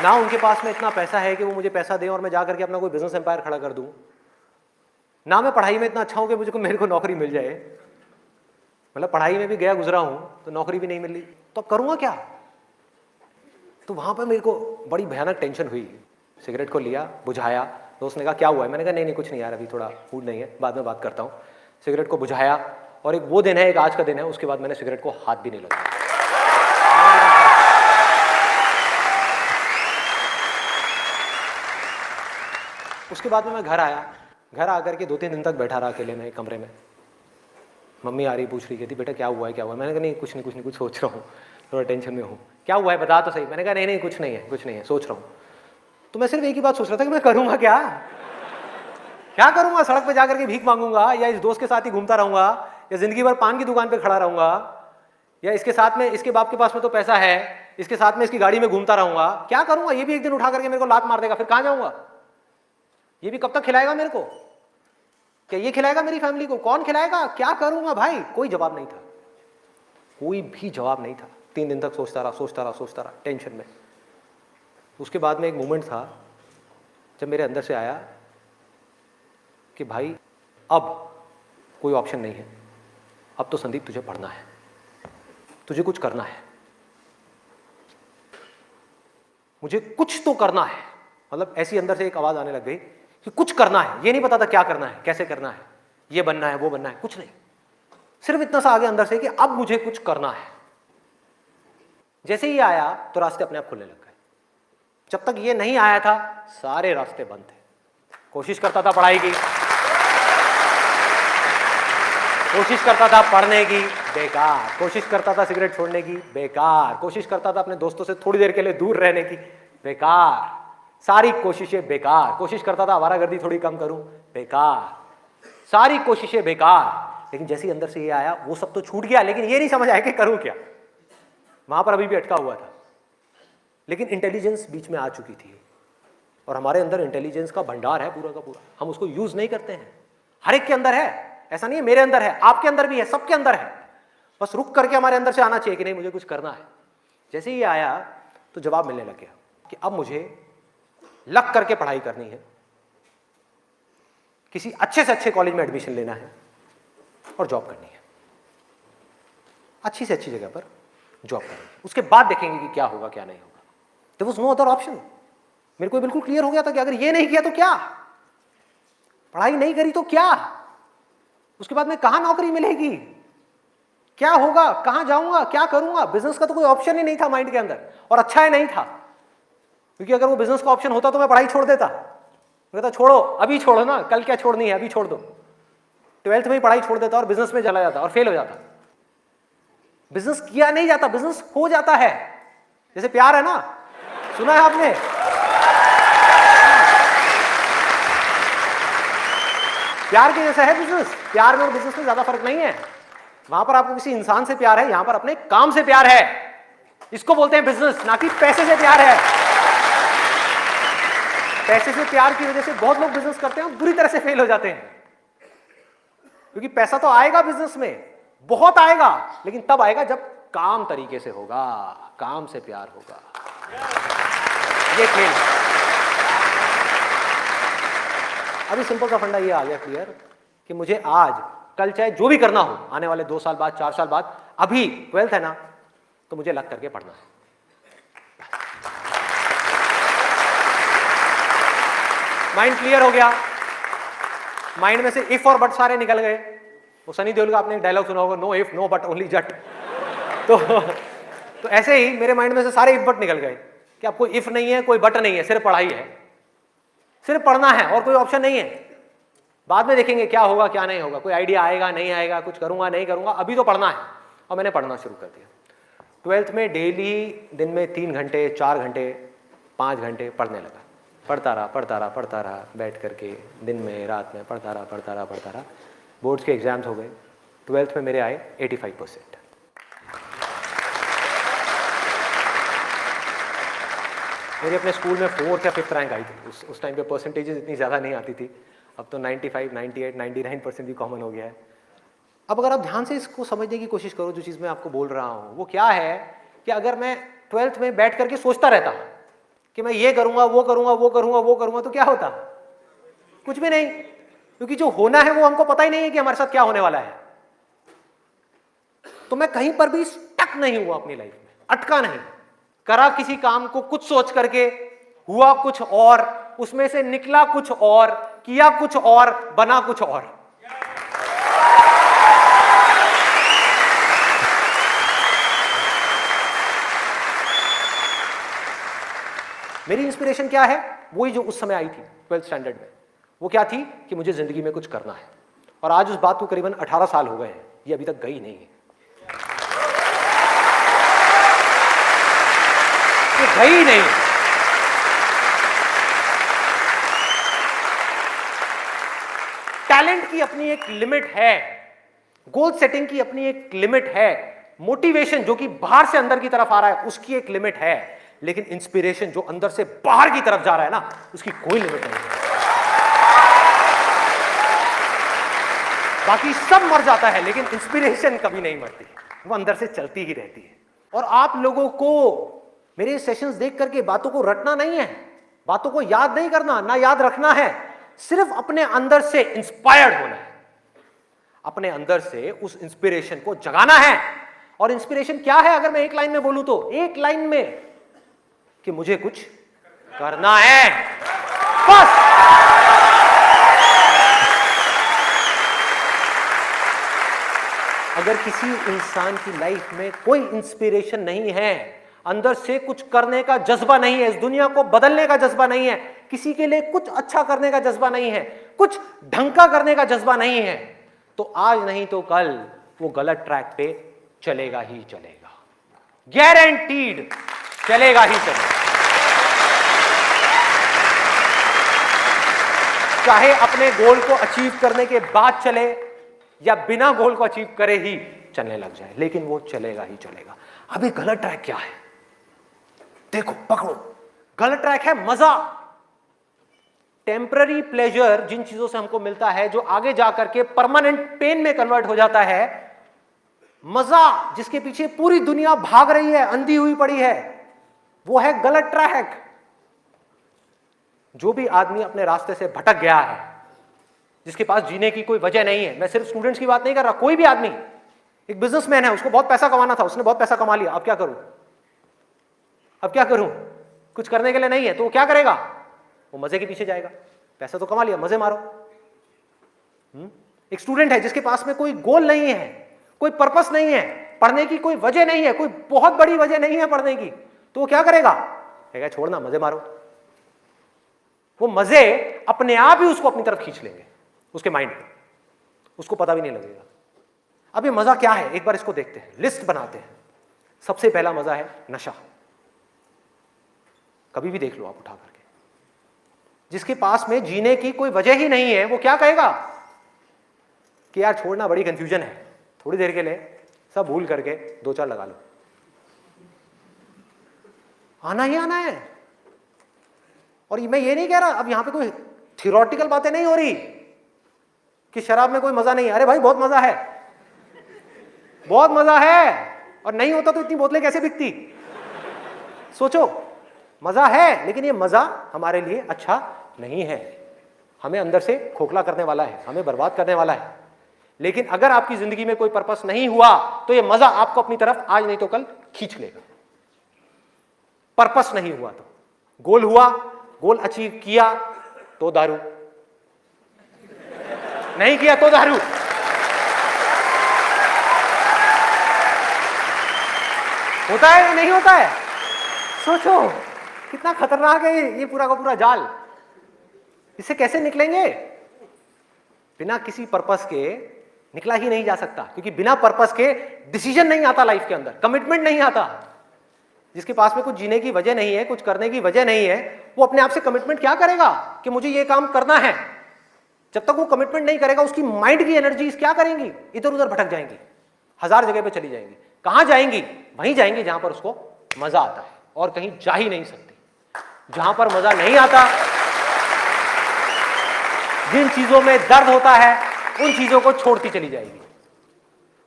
Speaker 1: ना उनके पास में इतना पैसा है कि वो मुझे पैसा दें और मैं जा करके अपना कोई बिजनेस एम्पायर खड़ा कर दूं, ना मैं पढ़ाई में इतना अच्छा हूं कि मुझे मेरे को नौकरी मिल जाए। मतलब पढ़ाई में भी गया गुजरा हूं तो नौकरी भी नहीं मिल रही, तो अब करूंगा क्या? तो वहां पर मेरे को बड़ी भयानक टेंशन हुई। सिगरेट को लिया, बुझाया। दोस्त ने कहा क्या हुआ है? मैंने कहा नहीं कुछ नहीं यार, अभी थोड़ा मूड नहीं है, बाद में बात करता हूँ। सिगरेट को बुझाया, और एक वो दिन है, एक आज का दिन है, उसके बाद मैंने सिगरेट को हाथ भी नहीं लगाया। उसके बाद में मैं घर आया। घर आकर के 2-3 दिन तक बैठा रहा अकेले में एक कमरे में। मम्मी आ रही, पूछ रही, कहती बेटा क्या हुआ है, क्या हुआ है? मैंने कहा नहीं कुछ नहीं, कुछ सोच रहा हूँ, थोड़ा टेंशन में हूँ। क्या हुआ है बता तो सही। मैंने कहा नहीं कुछ नहीं है, सोच रहा हूँ। तो मैं सिर्फ एक ही बात सोच रहा था कि मैं करूँगा क्या करूँगा? सड़क पर जाकर के भीख मांगूंगा, या इस दोस्त के साथ ही घूमता रहूँगा, या जिंदगी भर पान की दुकान पर खड़ा रहूँगा, या इसके साथ में, इसके बाप के पास में तो पैसा है, इसके साथ में इसकी गाड़ी में घूमता रहूँगा? क्या करूँगा? ये भी एक दिन उठा करके मेरे को लात मार देगा, फिर कहाँ जाऊँगा? ये भी कब तक खिलाएगा मेरे को? क्या ये खिलाएगा मेरी फैमिली को? कौन खिलाएगा? क्या करूंगा भाई? कोई जवाब नहीं था, कोई भी जवाब नहीं था। 3 दिन तक सोचता रहा टेंशन में। उसके बाद में एक मोमेंट था जब मेरे अंदर से आया कि भाई अब कोई ऑप्शन नहीं है, अब तो संदीप तुझे पढ़ना है, तुझे कुछ करना है, मुझे कुछ तो करना है। मतलब ऐसी अंदर से एक आवाज आने लग गई कि कुछ करना है। ये नहीं पता था क्या करना है, कैसे करना है, ये बनना है, वो बनना है, कुछ नहीं। सिर्फ इतना सा आगे अंदर से कि अब मुझे कुछ करना है। जैसे ही आया तो रास्ते अपने आप खुलने लग गए। जब तक ये नहीं आया था सारे रास्ते बंद थे। कोशिश करता था पढ़ाई की, कोशिश करता था पढ़ने की, बेकार। कोशिश करता था सिगरेट छोड़ने की, बेकार। कोशिश करता था अपने दोस्तों से थोड़ी देर के लिए दूर रहने की, बेकार। सारी कोशिशें बेकार। कोशिश करता था आवारागर्दी थोड़ी कम करूं, बेकार। सारी कोशिशें बेकार। लेकिन जैसे ही अंदर से ये आया वो सब तो छूट गया, लेकिन ये नहीं समझ आया कि करूं क्या। वहां पर अभी भी अटका हुआ था। लेकिन इंटेलिजेंस बीच में आ चुकी थी, और हमारे अंदर इंटेलिजेंस का भंडार है पूरा का पूरा। हम उसको यूज नहीं करते हैं। हर एक के अंदर है, ऐसा नहीं है मेरे अंदर है, आपके अंदर भी है, सबके अंदर है। बस रुक करके हमारे अंदर से आना चाहिए कि नहीं मुझे कुछ करना है। जैसे ही आया तो जवाब मिलने लग गया कि अब मुझे लग करके पढ़ाई करनी है, किसी अच्छे से अच्छे कॉलेज में एडमिशन लेना है और जॉब करनी है, अच्छी से अच्छी जगह पर जॉब करनी है। उसके बाद देखेंगे कि क्या होगा क्या नहीं होगा। There was no other option. मेरे को बिल्कुल क्लियर हो गया था कि अगर ये नहीं किया तो क्या, पढ़ाई नहीं करी तो क्या, उसके बाद में कहां नौकरी मिलेगी, क्या होगा, कहां जाऊंगा, क्या करूंगा। बिजनेस का तो कोई ऑप्शन ही नहीं था माइंड के अंदर, और अच्छा है नहीं था, क्योंकि अगर वो बिजनेस का ऑप्शन होता तो मैं पढ़ाई छोड़ देता। मैं कहता छोड़ो, अभी छोड़ो ना, कल क्या छोड़नी है, अभी छोड़ दो। 12th में ही पढ़ाई छोड़ देता और बिजनेस में चला जाता और फेल हो जाता। बिजनेस किया नहीं जाता, बिजनेस हो जाता है। जैसे प्यार है ना, सुना है आपने? प्यार के जैसा है बिजनेस। प्यार में और बिजनेस में ज्यादा फर्क नहीं है। वहां पर आपको किसी इंसान से प्यार है, यहां पर अपने काम से प्यार है। इसको बोलते हैं बिजनेस, ना कि पैसे से प्यार है। पैसे से प्यार की वजह से बहुत लोग बिजनेस करते हैं और बुरी तरह से फेल हो जाते हैं, क्योंकि पैसा तो आएगा बिजनेस में, बहुत आएगा, लेकिन तब आएगा जब काम तरीके से होगा, काम से प्यार होगा। ये खेल। अभी सिंपल सा फंडा ये आ गया क्लियर कि मुझे आज कल चाहे जो भी करना हो, आने वाले 2 साल बाद, 4 साल बाद, अभी 12th है ना, तो मुझे लग करके पढ़ना है। माइंड क्लियर हो गया, माइंड में से इफ और बट सारे निकल गए। वो सनी देओल का आपने एक डायलॉग सुना होगा, no if no but only Jatt. तो ऐसे ही मेरे माइंड में से सारे इफ बट निकल गए कि अब कोई इफ नहीं है, कोई बट नहीं है, सिर्फ पढ़ाई है, सिर्फ पढ़ना है और कोई ऑप्शन नहीं है। बाद में देखेंगे क्या होगा क्या नहीं होगा, कोई आइडिया आएगा नहीं आएगा, कुछ करूंगा नहीं करूंगा, अभी तो पढ़ना है। और मैंने पढ़ना शुरू कर दिया। 12th में डेली दिन में 3 घंटे 4 घंटे 5 घंटे पढ़ने लगा। पढ़ता रहा बैठ करके, दिन में रात में पढ़ता रहा। बोर्ड्स के एग्जाम्स हो गए। 12th में मेरे आए 85%। मेरे अपने स्कूल में 4th या 5th रैंक आई थी। उस टाइम पे परसेंटेजेस इतनी ज़्यादा नहीं आती थी। अब तो 95, 98, 99% भी कॉमन हो गया है। अब अगर आप ध्यान से इसको समझने की कोशिश करो, जो चीज़ मैं आपको बोल रहा हूँ वो क्या है कि अगर मैं 12th में बैठ करके सोचता रहता कि मैं ये करूँगा वो करूँगा, तो क्या होता? कुछ भी नहीं, क्योंकि जो होना है वो हमको पता ही नहीं है कि हमारे साथ क्या होने वाला है। तो मैं कहीं पर भी स्टक नहीं हुआ अपनी लाइफ में, अटका नहीं, करा किसी काम को कुछ सोच करके, हुआ कुछ और, उसमें से निकला कुछ और, किया कुछ और, बना कुछ और। मेरी इंस्पिरेशन क्या है? वही जो उस समय आई थी 12th स्टैंडर्ड में। वो क्या थी कि मुझे जिंदगी में कुछ करना है। और आज उस बात को करीबन 18 साल हो गए हैं, ये अभी तक गई नहीं है, ये गई नहीं। टैलेंट की अपनी एक लिमिट है, गोल सेटिंग की अपनी एक लिमिट है, मोटिवेशन जो कि बाहर से अंदर की तरफ आ रहा है उसकी एक लिमिट है, लेकिन इंस्पिरेशन जो अंदर से बाहर की तरफ जा रहा है ना, उसकी कोई लिमिट नहीं है। बाकी सब मर जाता है, लेकिन इंस्पिरेशन कभी नहीं मरती, वो अंदर से चलती ही रहती है। और आप लोगों को मेरे सेशंस देख करके बातों को रटना नहीं है, बातों को याद नहीं करना, ना याद रखना है, सिर्फ अपने अंदर से इंस्पायर्ड होना है, अपने अंदर से उस इंस्पिरेशन को जगाना है। और इंस्पिरेशन क्या है अगर मैं एक लाइन में बोलूं तो, एक लाइन में कि मुझे कुछ करना है, बस। अगर किसी इंसान की लाइफ में कोई इंस्पिरेशन नहीं है, अंदर से कुछ करने का जज्बा नहीं है, इस दुनिया को बदलने का जज्बा नहीं है, किसी के लिए कुछ अच्छा करने का जज्बा नहीं है, कुछ ढंग का करने का जज्बा नहीं है, तो आज नहीं तो कल वो गलत ट्रैक पे चलेगा ही चलेगा, गारंटीड चलेगा ही चलेगा। चाहे अपने गोल को अचीव करने के बाद चले या बिना गोल को अचीव करे ही चलने लग जाए, लेकिन वो चलेगा ही चलेगा। अभी गलत ट्रैक क्या है देखो, पकड़ो। गलत ट्रैक है मजा, टेम्पररी प्लेजर, जिन चीजों से हमको मिलता है जो आगे जाकर के परमानेंट पेन में कन्वर्ट हो जाता है। मजा जिसके पीछे पूरी दुनिया भाग रही है, अंधी हुई पड़ी है, वो है गलत ट्रैक। जो भी आदमी अपने रास्ते से भटक गया है, जिसके पास जीने की कोई वजह नहीं है, मैं सिर्फ स्टूडेंट्स की बात नहीं कर रहा, कोई भी आदमी, एक बिजनेसमैन है, उसको बहुत पैसा कमाना था, उसने बहुत पैसा कमा लिया, अब क्या करूं, अब क्या करूं, कुछ करने के लिए नहीं है, तो वो क्या करेगा? वो मजे के पीछे जाएगा। पैसा तो कमा लिया, मजे मारो। एक स्टूडेंट है जिसके पास में कोई गोल नहीं है, कोई पर्पस नहीं है, पढ़ने की कोई वजह नहीं है, कोई बहुत बड़ी वजह नहीं है पढ़ने की, तो वो क्या करेगा? कहेगा छोड़ना, मजे मारो। वो मजे अपने आप ही उसको अपनी तरफ खींच लेंगे, उसके माइंड में, उसको पता भी नहीं लगेगा। अब ये मजा क्या है, एक बार इसको देखते हैं, लिस्ट बनाते हैं। सबसे पहला मजा है नशा। कभी भी देख लो आप उठा करके, जिसके पास में जीने की कोई वजह ही नहीं है, वो क्या कहेगा कि यार छोड़ना, बड़ी कंफ्यूजन है, थोड़ी देर के लिए सब भूल करके 2-4 लगा लो। आना ही आना है। और मैं ये नहीं कह रहा, अब यहां पे कोई थियोरेटिकल बातें नहीं हो रही कि शराब में कोई मजा नहीं है। अरे भाई बहुत मजा है, बहुत मजा है। और नहीं होता तो इतनी बोतलें कैसे बिकती? सोचो, मजा है, लेकिन ये मजा हमारे लिए अच्छा नहीं है, हमें अंदर से खोखला करने वाला है, हमें बर्बाद करने वाला है। लेकिन अगर आपकी जिंदगी में कोई पर्पस नहीं हुआ तो ये मजा आपको अपनी तरफ आज नहीं तो कल खींच लेगा। पर्पस नहीं हुआ तो, गोल हुआ, गोल अचीव किया तो दारू, नहीं किया तो दारू। होता है या नहीं होता है? सोचो कितना खतरनाक है ये पूरा का पूरा जाल। इससे कैसे निकलेंगे? बिना किसी पर्पस के निकला ही नहीं जा सकता, क्योंकि बिना पर्पस के डिसीजन नहीं आता लाइफ के अंदर, कमिटमेंट नहीं आता। जिसके पास में कुछ जीने की वजह नहीं है, कुछ करने की वजह नहीं है, वो अपने आप से कमिटमेंट क्या करेगा कि मुझे ये काम करना है? जब तक वो कमिटमेंट नहीं करेगा, उसकी माइंड की एनर्जीज क्या करेंगी? इधर उधर भटक जाएंगी, 1000 जगह पे चली जाएंगी। कहां जाएंगी? वहीं जाएंगी जहां पर उसको मजा आता है, और कहीं जा ही नहीं सकती। जहां पर मजा नहीं आता, जिन चीजों में दर्द होता है, उन चीजों को छोड़ती चली जाएगी।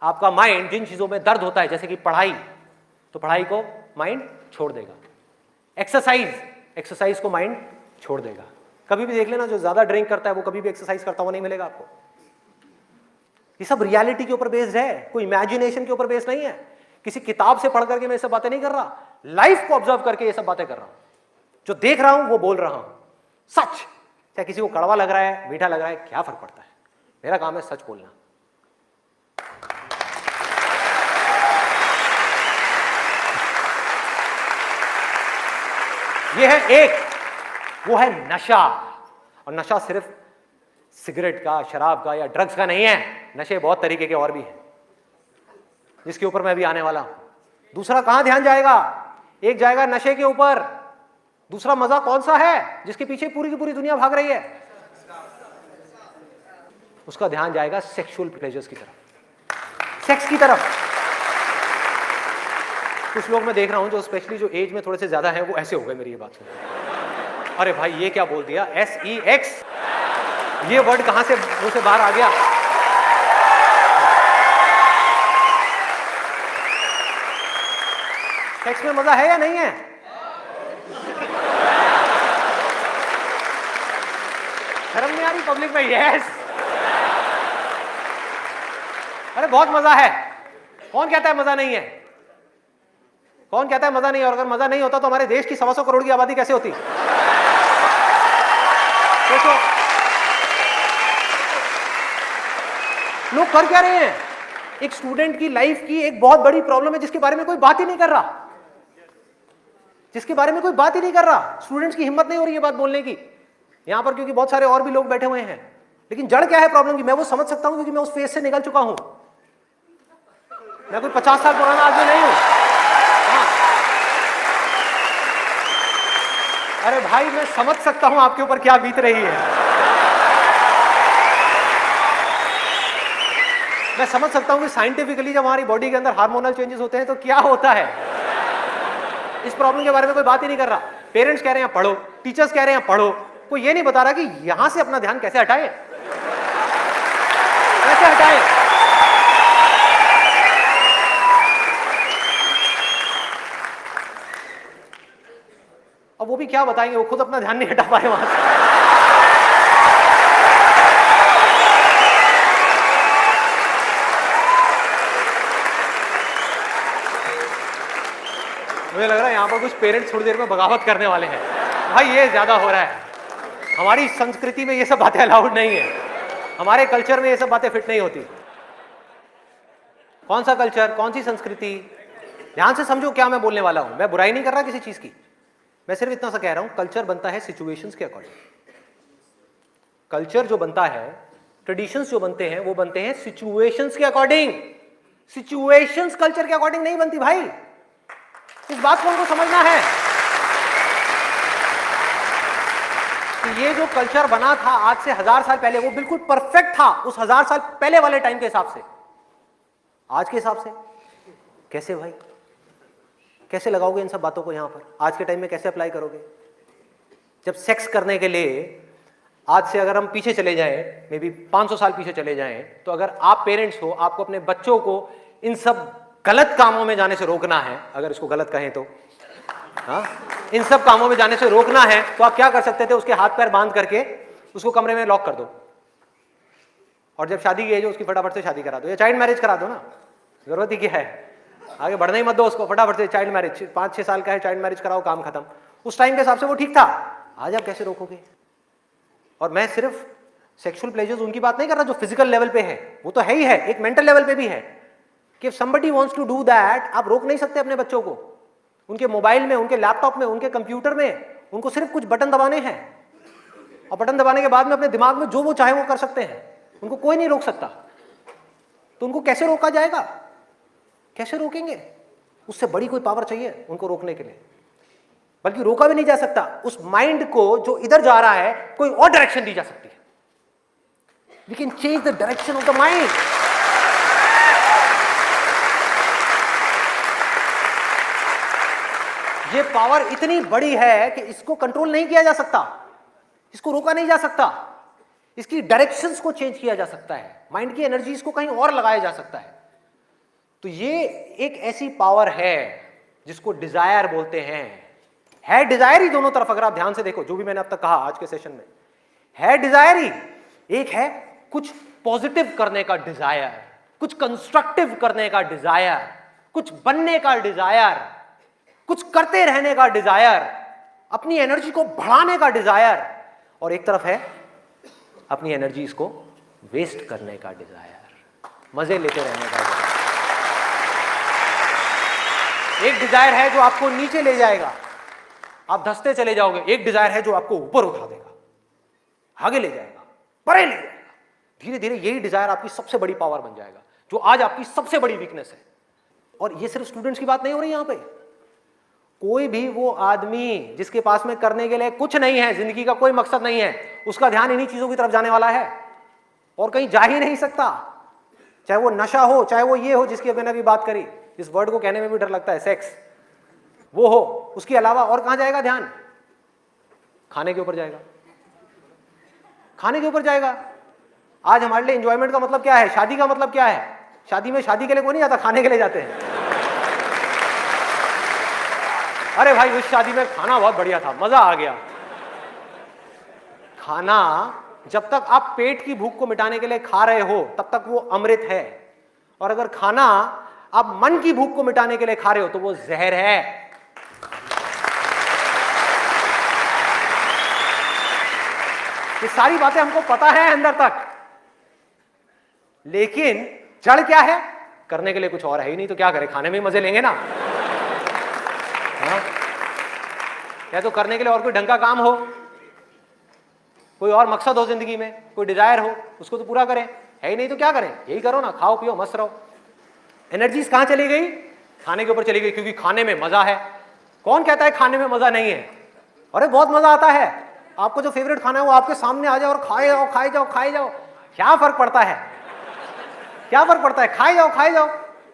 Speaker 1: आपका माइंड जिन चीजों में दर्द होता है, जैसे कि पढ़ाई, तो पढ़ाई को माइंड छोड़ देगा। एक्सरसाइज को माइंड छोड़ देगा। कभी भी देख लेना, जो ज्यादा ड्रिंक करता है वो कभी भी एक्सरसाइज करता हुआ नहीं मिलेगा आपको। ये सब रियलिटी के ऊपर बेस्ड है, कोई इमेजिनेशन के ऊपर बेस्ड नहीं है। किसी किताब से पढ़ करके मैं ये सब बातें नहीं कर रहा, लाइफ को ऑब्जर्व करके ये सब बातें कर रहा हूं। जो देख रहा हूं वो बोल रहा हूं, सच। चाहे किसी को कड़वा लग रहा है, मीठा लग रहा है, क्या फर्क पड़ता है? मेरा काम है सच बोलना। ये है एक, वो है नशा। और नशा सिर्फ सिगरेट का, शराब का या ड्रग्स का नहीं है। नशे बहुत तरीके के और भी हैं, जिसके ऊपर मैं भी आने वाला हूं। दूसरा कहां ध्यान जाएगा? एक जाएगा नशे के ऊपर, दूसरा मजा कौन सा है जिसके पीछे पूरी की पूरी दुनिया भाग रही है? उसका ध्यान जाएगा सेक्सुअल प्लेजर्स की तरफ, सेक्स की तरफ। कुछ लोग मैं देख रहा हूं जो स्पेशली जो एज में थोड़े से ज्यादा हैं, वो ऐसे हो गए मेरी ये बात सुन। अरे भाई ये क्या बोल दिया? SEX, ये वर्ड कहां से मुंह से बाहर आ गया? सेक्स में मजा है या नहीं है? शर्म नहीं आ रही पब्लिक में? यस। अरे बहुत मजा है। कौन कहता है मजा नहीं है? कौन कहता है मजा नहीं है? और अगर मजा नहीं होता तो हमारे देश की 125 करोड़ की आबादी कैसे होती? सोचो, लोग कर क्या रहे हैं? एक स्टूडेंट की लाइफ की एक बहुत बड़ी प्रॉब्लम है जिसके बारे में कोई बात ही नहीं कर रहा, जिसके बारे में कोई बात ही नहीं कर रहा। स्टूडेंट्स की हिम्मत नहीं हो रही है बात बोलने की यहां पर, क्योंकि बहुत सारे और भी लोग बैठे हुए हैं। लेकिन जड़ क्या है प्रॉब्लम की? मैं वो समझ सकता हूं, क्योंकि मैं उस फेज से निकल चुका हूं। मैं कोई 50 साल पुराना आदमी नहीं हूं। हाँ। अरे भाई मैं समझ सकता हूं आपके ऊपर क्या बीत रही है। मैं समझ सकता हूं कि साइंटिफिकली जब हमारी बॉडी के अंदर हार्मोनल चेंजेस होते हैं तो क्या होता है। इस प्रॉब्लम के बारे में कोई बात ही नहीं कर रहा। पेरेंट्स कह रहे हैं पढ़ो, टीचर्स कह रहे हैं पढ़ो, कोई ये नहीं बता रहा कि यहां से अपना ध्यान कैसे हटाए, कैसे हटाए। अब वो भी क्या बताएंगे, वो खुद अपना ध्यान नहीं हटा पाए वहां से। मुझे लग रहा है यहां पर कुछ पेरेंट्स थोड़ी देर में बगावत करने वाले हैं। भाई ये ज्यादा हो रहा है। हमारी संस्कृति में ये सब बातें अलाउड नहीं है, हमारे कल्चर में ये सब बातें फिट नहीं होती। कौन सा कल्चर, कौन सी संस्कृति? ध्यान से समझो क्या मैं बोलने वाला हूं। मैं बुराई नहीं कर रहा किसी चीज की, मैं सिर्फ इतना सा कह रहा हूं, कल्चर बनता है सिचुएशंस के अकॉर्डिंग। कल्चर जो बनता है, ट्रेडिशंस जो बनते हैं, वो बनते हैं सिचुएशंस के अकॉर्डिंग। सिचुएशंस कल्चर के अकॉर्डिंग नहीं बनती भाई, इस बात को हमको समझना है कि ये जो कल्चर बना था आज से 1000 साल पहले, वो बिल्कुल परफेक्ट था उस 1000 साल पहले वाले टाइम के हिसाब से। आज के हिसाब से कैसे भाई, कैसे लगाओगे इन सब बातों को यहां पर, आज के टाइम में कैसे अप्लाई करोगे? जब सेक्स करने के लिए आज से अगर हम पीछे चले जाएं, मे बी 500 साल पीछे चले जाएं, तो अगर आप पेरेंट्स हो, आपको अपने बच्चों को इन सब गलत कामों में जाने से रोकना है, अगर इसको गलत कहें तो, हाँ, इन सब कामों में जाने से रोकना है, तो आप क्या कर सकते थे? उसके हाथ पैर बांध करके उसको कमरे में लॉक कर दो, और जब शादी की एज हो उसकी फटाफट से शादी करा दो, या चाइल्ड मैरिज करा दो ना, जरूरत ही क्या है, आगे बढ़ना ही मत दो उसको, फटाफट से चाइल्ड मैरिज, 5-6 साल का है, चाइल्ड मैरिज कराओ, काम खत्म। उस टाइम के हिसाब से वो ठीक था, आज आप कैसे रोकोगे? और मैं सिर्फ सेक्सुअल प्लेजर्स उनकी बात नहीं कर रहा जो फिजिकल लेवल पे है, वो तो है ही है, एक मेंटल लेवल पे भी है कि somebody wants to do that, आप रोक नहीं सकते अपने बच्चों को। उनके मोबाइल में, उनके लैपटॉप में, उनके कंप्यूटर में उनको सिर्फ कुछ बटन दबाने हैं, और बटन दबाने के बाद में अपने दिमाग में जो वो चाहे वो कर सकते हैं, उनको कोई नहीं रोक सकता। तो उनको कैसे रोका जाएगा? कैसे रोकेंगे? उससे बड़ी कोई पावर चाहिए उनको रोकने के लिए, बल्कि रोका भी नहीं जा सकता। उस माइंड को जो इधर जा रहा है, कोई और डायरेक्शन दी जा सकती है। We can change the direction of the mind. ये पावर इतनी बड़ी है कि इसको कंट्रोल नहीं किया जा सकता, इसको रोका नहीं जा सकता, इसकी डायरेक्शंस को चेंज किया जा सकता है, माइंड की एनर्जीज को कहीं और लगाया जा सकता है। तो ये एक ऐसी पावर है जिसको डिजायर बोलते हैं। है डिजायर ही दोनों तरफ, अगर आप ध्यान से देखो जो भी मैंने अब तक कहा आज के सेशन में, है डिजायर ही। एक है कुछ पॉजिटिव करने का डिजायर, कुछ कंस्ट्रक्टिव करने का डिजायर, कुछ बनने का डिजायर, कुछ करते रहने का डिजायर, अपनी एनर्जी को बढ़ाने का डिजायर, और एक तरफ है अपनी एनर्जी इसको वेस्ट करने का डिजायर, मजे लेते रहने का डिजायर। एक डिजायर है जो आपको नीचे ले जाएगा, आप धंसते चले जाओगे। एक डिजायर है जो आपको ऊपर उठा देगा, आगे ले जाएगा, परे ले जाएगा। धीरे धीरे यही डिजायर आपकी सबसे बड़ी पावर बन जाएगा, जो आज आपकी सबसे बड़ी वीकनेस है। और ये सिर्फ स्टूडेंट्स की बात नहीं हो रही यहां पे, कोई भी वो आदमी जिसके पास में करने के लिए कुछ नहीं है, जिंदगी का कोई मकसद नहीं है, उसका ध्यान इन्हीं चीजों की तरफ जाने वाला है और कहीं जा ही नहीं सकता। चाहे वो नशा हो, चाहे वो ये हो जिसकी मैंने अभी बात करी, इस वर्ड को कहने में भी डर लगता है, सेक्स, वो हो, उसके अलावा और कहां जाएगा ध्यान? खाने के ऊपर जाएगा, खाने के ऊपर जाएगा। आज हमारे लिए एंजॉयमेंट का मतलब क्या है? शादी का मतलब क्या है? शादी में शादी के लिए कोई नहीं जाता, खाने के लिए जाते हैं। अरे भाई उस शादी में खाना बहुत बढ़िया था, मजा आ गया। खाना जब तक आप पेट की भूख को मिटाने के लिए खा रहे हो तब तक वो अमृत है, और अगर खाना आप मन की भूख को मिटाने के लिए खा रहे हो तो वो जहर है। ये सारी बातें हमको पता है अंदर तक, लेकिन जड़ क्या है? करने के लिए कुछ और है ही नहीं, तो क्या करें? खाने में ही मजे लेंगे ना। हाँ? या तो करने के लिए और कोई ढंग का काम हो, कोई और मकसद हो जिंदगी में, कोई डिजायर हो, उसको तो पूरा करें। है ही नहीं तो क्या करें? यही करो ना, खाओ पियो मस्त रहो। एनर्जीज कहां चली गई? खाने के ऊपर चली गई, क्योंकि खाने में मजा है। कौन कहता है खाने में मजा नहीं है? अरे बहुत मजा आता है। आपको जो फेवरेट खाना है वो आपके सामने आ जाए और खाए जाओ खाए जाओ खाए जाओ, क्या फर्क पड़ता है? क्या फर्क पड़ता है? खाए जाओ खाए जाओ,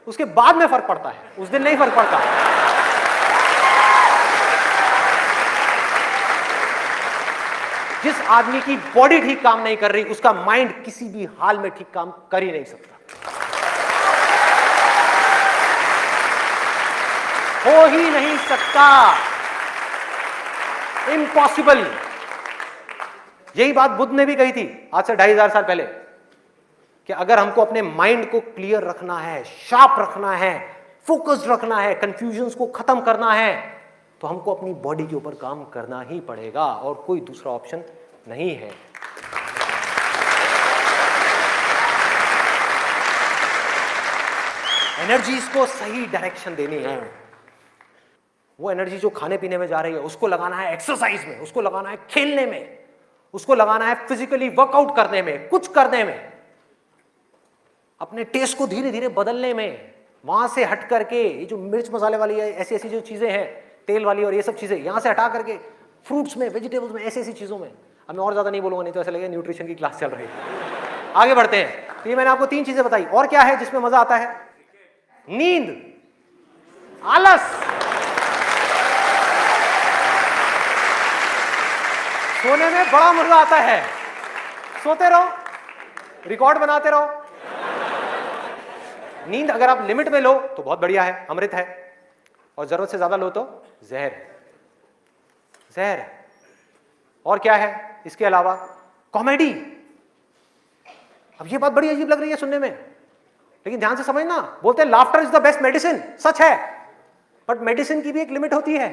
Speaker 1: उसके बाद में फर्क पड़ता है, उस दिन नहीं फर्क पड़ता। जिस आदमी की बॉडी ठीक काम नहीं कर रही, उसका माइंड किसी भी हाल में ठीक काम कर ही नहीं सकता, हो ही नहीं सकता, इम्पॉसिबल। यही बात बुद्ध ने भी कही थी आज से 2500 साल पहले, कि अगर हमको अपने माइंड को क्लियर रखना है, शार्प रखना है, फोकस्ड रखना है, कंफ्यूजन्स को खत्म करना है, तो हमको अपनी बॉडी के ऊपर काम करना ही पड़ेगा, और कोई दूसरा ऑप्शन नहीं है। एनर्जीज को सही डायरेक्शन देनी है। वो एनर्जी जो खाने पीने में जा रही है उसको लगाना है एक्सरसाइज में, उसको लगाना है खेलने में, उसको लगाना है फिजिकली वर्कआउट करने में, कुछ करने में। अपने टेस्ट को धीरे धीरे बदलने में, वहां से हट करके ये जो मिर्च मसाले वाली ऐसी ऐसी जो चीजें हैं, तेल वाली और ये सब चीजें, यहां से हटा करके फ्रूट्स में, वेजिटेबल्स में, ऐसी ऐसी चीजों में। अब मैं और ज्यादा नहीं बोलूंगा, नहीं तो ऐसा लगेगा न्यूट्रिशन की क्लास चल रही है। आगे बढ़ते हैं। तो ये मैंने आपको 3 चीजें बताई। और क्या है जिसमें मजा आता है? नींद, आलस, सोने में बड़ा मजा आता है। सोते रहो, रिकॉर्ड बनाते रहो। नींद अगर आप लिमिट में लो तो बहुत बढ़िया है, अमृत है, और जरूरत से ज्यादा लो तो जहर है, जहर है। और क्या है इसके अलावा? कॉमेडी। अब ये बात बड़ी अजीब लग रही है सुनने में, लेकिन ध्यान से समझना। बोलते हैं laughter is the best medicine, सच है, बट मेडिसिन की भी एक लिमिट होती है।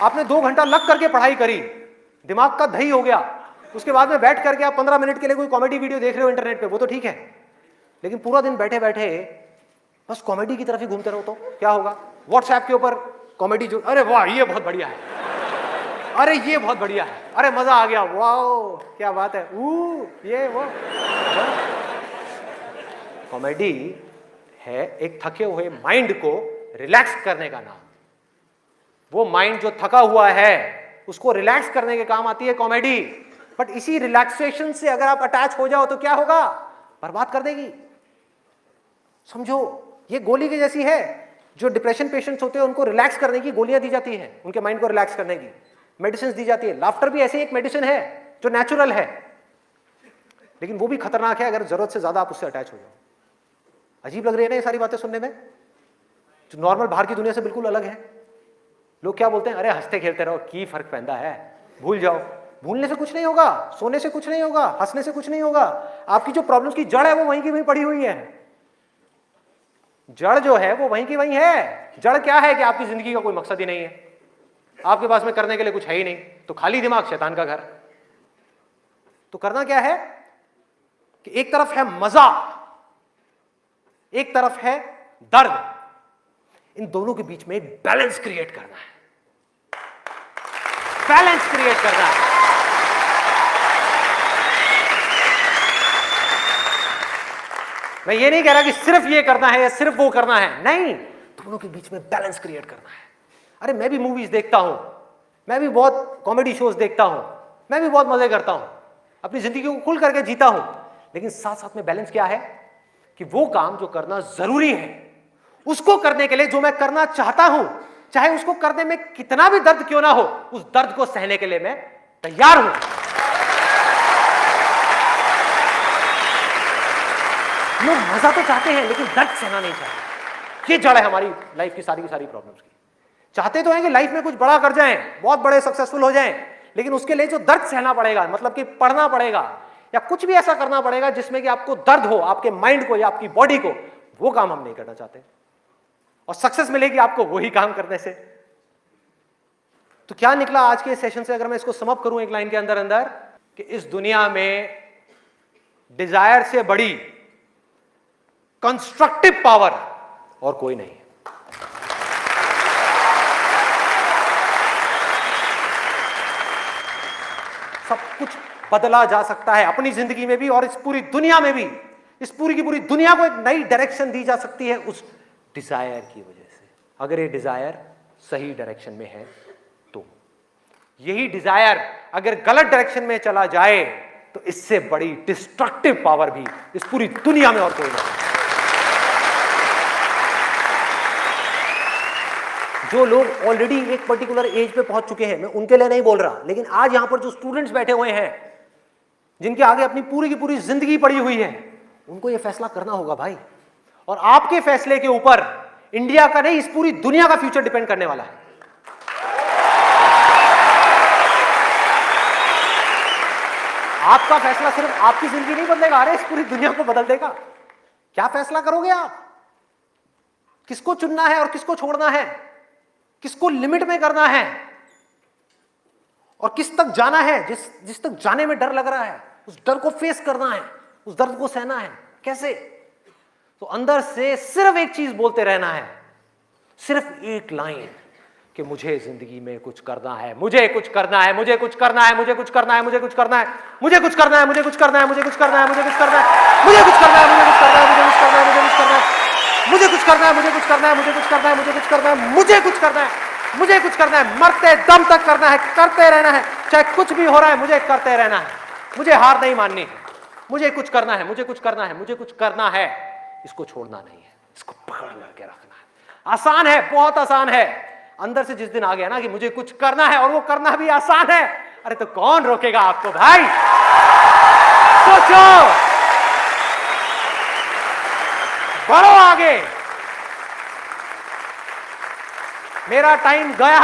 Speaker 1: आपने 2 घंटा लग करके पढ़ाई करी, दिमाग का दही हो गया, उसके बाद में बैठ करके आप 15 मिनट के लिए कोई कॉमेडी वीडियो देख रहे हो इंटरनेट पे, वो तो ठीक है, लेकिन पूरा दिन बैठे बैठे बस कॉमेडी की तरफ ही घूमते रहो तो क्या होगा? व्हाट्सएप के ऊपर कॉमेडी जो, अरे वाह ये बहुत बढ़िया है, अरे ये बहुत बढ़िया है, अरे मजा आ गया, वाह क्या बात है, ये वो। कॉमेडी है एक थके हुए माइंड को रिलैक्स करने का नाम। वो माइंड जो थका हुआ है उसको रिलैक्स करने के काम आती है कॉमेडी। बट इसी रिलैक्सेशन से अगर आप अटैच हो जाओ तो क्या होगा? बर्बाद कर देगी। समझो, ये गोली की जैसी है। जो डिप्रेशन पेशेंट्स होते हैं उनको रिलैक्स करने की गोलियां दी जाती हैं, उनके माइंड को रिलैक्स करने की मेडिसिन दी जाती है। लाफ्टर भी ऐसी एक मेडिसिन है जो नेचुरल है, लेकिन वो भी खतरनाक है अगर जरूरत से ज्यादा आप उससे अटैच हो जाओ। अजीब लग रही है ना ये सारी बातें सुनने में, जो नॉर्मल बाहर की दुनिया से बिल्कुल अलग है। लोग क्या बोलते हैं? अरे हंसते खेलते रहो, की फर्क पैदा है, भूल जाओ। भूलने से कुछ नहीं होगा, सोने से कुछ नहीं होगा, हंसने से कुछ नहीं होगा। आपकी जो प्रॉब्लम्स की जड़ है वो वहीं की वहीं पड़ी हुई है। जड़ जो है वो वहीं की वहीं है। जड़ क्या है कि आपकी जिंदगी का कोई मकसद ही नहीं है, आपके पास में करने के लिए कुछ है ही नहीं, तो खाली दिमाग शैतान का घर। तो करना क्या है कि एक तरफ है मजा, एक तरफ है दर्द, इन दोनों के बीच में एक बैलेंस क्रिएट करना है। बैलेंस क्रिएट करना है। मैं ये नहीं कह रहा कि सिर्फ ये करना है या सिर्फ वो करना है, नहीं, दोनों के बीच में बैलेंस क्रिएट करना है। अरे मैं भी मूवीज देखता हूं, मैं भी बहुत कॉमेडी शोज देखता हूं, मैं भी बहुत मजे करता हूं, अपनी जिंदगी को खुल करके जीता हूं, लेकिन साथ साथ में बैलेंस क्या है कि वो काम जो करना जरूरी है उसको करने के लिए जो मैं करना चाहता हूं, चाहे उसको करने में कितना भी दर्द क्यों ना हो, उस दर्द को सहने के लिए मैं तैयार हूं। लोग मजा तो चाहते हैं लेकिन दर्द सहना नहीं चाहते। ये जड़ है हमारी लाइफ की सारी प्रॉब्लम्स की। चाहते तो हैं कि लाइफ में कुछ बड़ा कर जाएं, बहुत बड़े सक्सेसफुल हो जाएं, लेकिन उसके लिए जो दर्द सहना पड़ेगा, मतलब कि पढ़ना पड़ेगा या कुछ भी ऐसा करना पड़ेगा जिसमें कि आपको दर्द हो, आपके माइंड को या आपकी बॉडी को, वो काम हम नहीं करना चाहते। और सक्सेस मिलेगी आपको वही काम करने से। तो क्या निकला आज के सेशन से, अगर मैं इसको समअप करूं एक लाइन के अंदर अंदर, कि इस दुनिया में डिजायर से बड़ी कंस्ट्रक्टिव पावर और कोई नहीं है। सब कुछ बदला जा सकता है अपनी जिंदगी में भी और इस पूरी दुनिया में भी। इस पूरी की पूरी दुनिया को एक नई डायरेक्शन दी जा सकती है उस डिजायर की वजह से, अगर ये डिजायर सही डायरेक्शन में है तो। यही डिजायर अगर गलत डायरेक्शन में चला जाए तो इससे बड़ी डिस्ट्रक्टिव पावर भी इस पूरी दुनिया में और कोई नहीं। जो लोग ऑलरेडी एक पर्टिकुलर एज पे पहुंच चुके हैं, मैं उनके लिए नहीं बोल रहा, लेकिन आज यहां पर जो स्टूडेंट्स बैठे हुए हैं जिनके आगे अपनी पूरी की पूरी जिंदगी पड़ी हुई है, उनको यह फैसला करना होगा भाई। और आपके फैसले के ऊपर इंडिया का नहीं, इस पूरी दुनिया का फ्यूचर डिपेंड करने वाला है। आपका फैसला सिर्फ आपकी जिंदगी नहीं बदलेगा, अरे इस पूरी दुनिया को बदल देगा। क्या फैसला करोगे आप? किसको चुनना है और किसको छोड़ना है, किसको लिमिट में करना है और किस तक जाना है। जिस तक जाने में डर लग रहा है उस डर को फेस करना है, उस दर्द को सहना है। कैसे? तो अंदर से सिर्फ एक चीज बोलते रहना है, सिर्फ एक लाइन, कि मुझे जिंदगी में कुछ करना है, मुझे कुछ करना है, मुझे कुछ करना है, मुझे कुछ करना है, मुझे कुछ करना है, मुझे कुछ करना है, मुझे कुछ करना है, मुझे कुछ करना है, मुझे कुछ करना है, मुझे कुछ करना है, मुझे कुछ करना है, मुझे कुछ करना है, मुझे कुछ करना है, मुझे कुछ करना है, मुझे कुछ करना है, मुझे कुछ करना है, मुझे कुछ करना है, मुझे कुछ करना है, मरते दम तक करना है, करते रहना है, चाहे कुछ भी हो रहा है मुझे करते रहना है, मुझे हार नहीं माननी है, मुझे कुछ करना है, मुझे कुछ करना है, मुझे कुछ करना है, इसको छोड़ना नहीं है, इसको पकड़ करके रखना है। आसान है, बहुत आसान है। अंदर से जिस दिन आ गया ना कि मुझे कुछ करना है और वो करना भी आसान है, अरे तो कौन रोकेगा आपको भाई? सोचो, बढ़ो आगे। मेरा टाइम गया,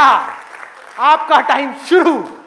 Speaker 1: आपका टाइम शुरू।